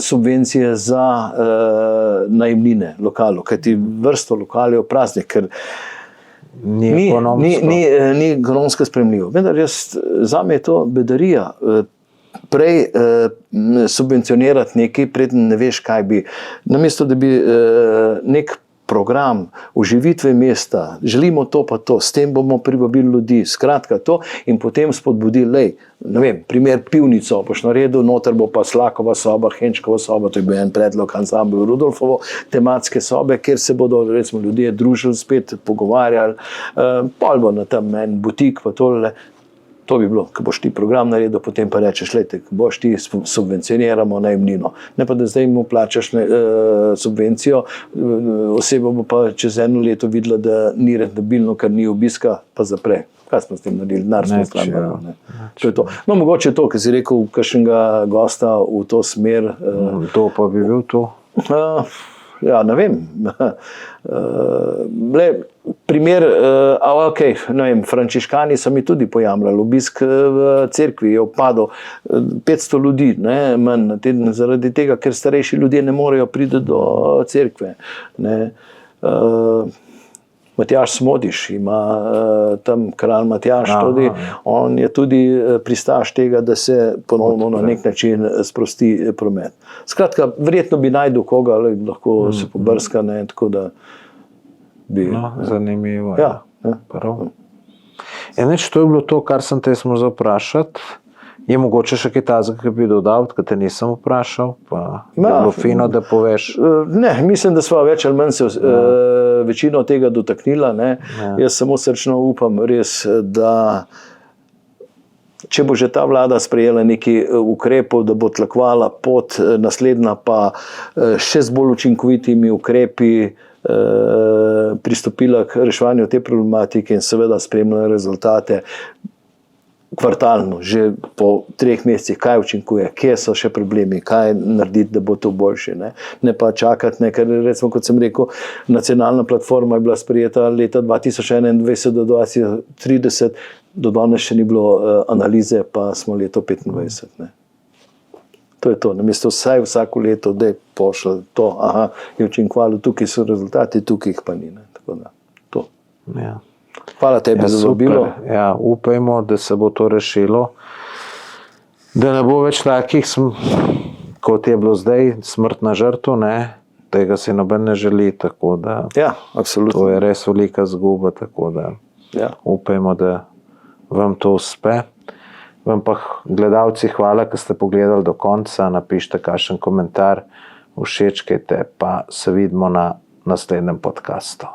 subvencije za najemnine lokalov, kajti vrsto lokalov praznih, ker ni ekonomsko sprejemljivo. Vendar zame je to bedarija. Prej subvencionirati nekaj, preden ne veš, kaj bi. Namesto, da bi nek program oživitve mesta, želimo to pa to, s tem bomo privabili ljudi, skratka to, in potem spodbudili, ne vem, primer pivnico boš naredil, noter bo pa Slakova soba, Henčkova soba, to je bil en predlog ansamblu Rudolfovo, tematske sobe, kjer se bodo recimo ljudje družili, spet pogovarjali, pol bo na tam en butik, pa tole. To bi bilo, ko boš ti program naredil, potem pa rečeš, lejte, ko boš ti subvencioniramo najemnino. Ne pa, da zdaj mu plačaš subvencijo, oseba bo pa čez 1 leto videla, da ni rentabilno, ker ni obiska, pa zapre. Kaj smo s tem naredili? Denar smo stvarili. To je to. No, mogoče to, ker si rekel kakšnega gosta v to smer. To pa bi bil to? Ja, ne vem. Primer, ne vem, frančiškani so mi tudi pojamljali, obisk v cerkvi je upadel 500 ljudi, ne, manj na teden, zaradi tega, ker starejši ljudje ne morejo priti do cerkve. Ne. Matjaž Smodiš ima tam kralj Matjaž tudi, on je tudi pristaš tega, da se ponovno na nek način sprosti promet. Skratka, verjetno bi najdel koga, lahko se pobrska, ne, tako da bi... No, zanimivo. Ja. Prav. Eneč, to je bilo to, kar sem te smo zaprašati. Je mogoče še kaj tazga, ki bi dodal, ki te nisem vprašal, pa je bilo fino, da poveš? Ne, mislim, da sva več ali manj se večino tega dotaknila. Ne. Jaz samo srčno upam res, da če bo že ta vlada sprejela nekaj ukrepov, da bo tlakovala pot, naslednja pa še z bolj učinkovitimi ukrepi pristopila k reševanju te problematike in seveda spremljala rezultate kvartalno, že po 3 mesecih, kaj učinkuje, kje so še problemi, kaj narediti, da bo to boljše. Ne pa čakati, ker recimo, kot sem rekel, nacionalna platforma je bila sprejeta leta 2021 do 2030, do danes še ni bilo analize, pa smo leto 2025. Ne. To je to, namesto vsako leto, da je pošlo to, je učinkovalo, tukaj so rezultati, tukaj jih pa ni. Ne. Tako da, to. Ja. Hvala tebi za vabilo. Ja, upajmo, da se bo to rešilo, da ne bo več takih, kot je bilo zdaj, smrtna žrtev, ne, tega si noben ne želi, tako da ja, absolutno. To je res velika zguba, tako da upajmo, da vam to uspe. Vam pa, gledalci, hvala, ker ste pogledali do konca, napišite kakšen komentar, všečkajte, pa se vidimo na naslednjem podcastu.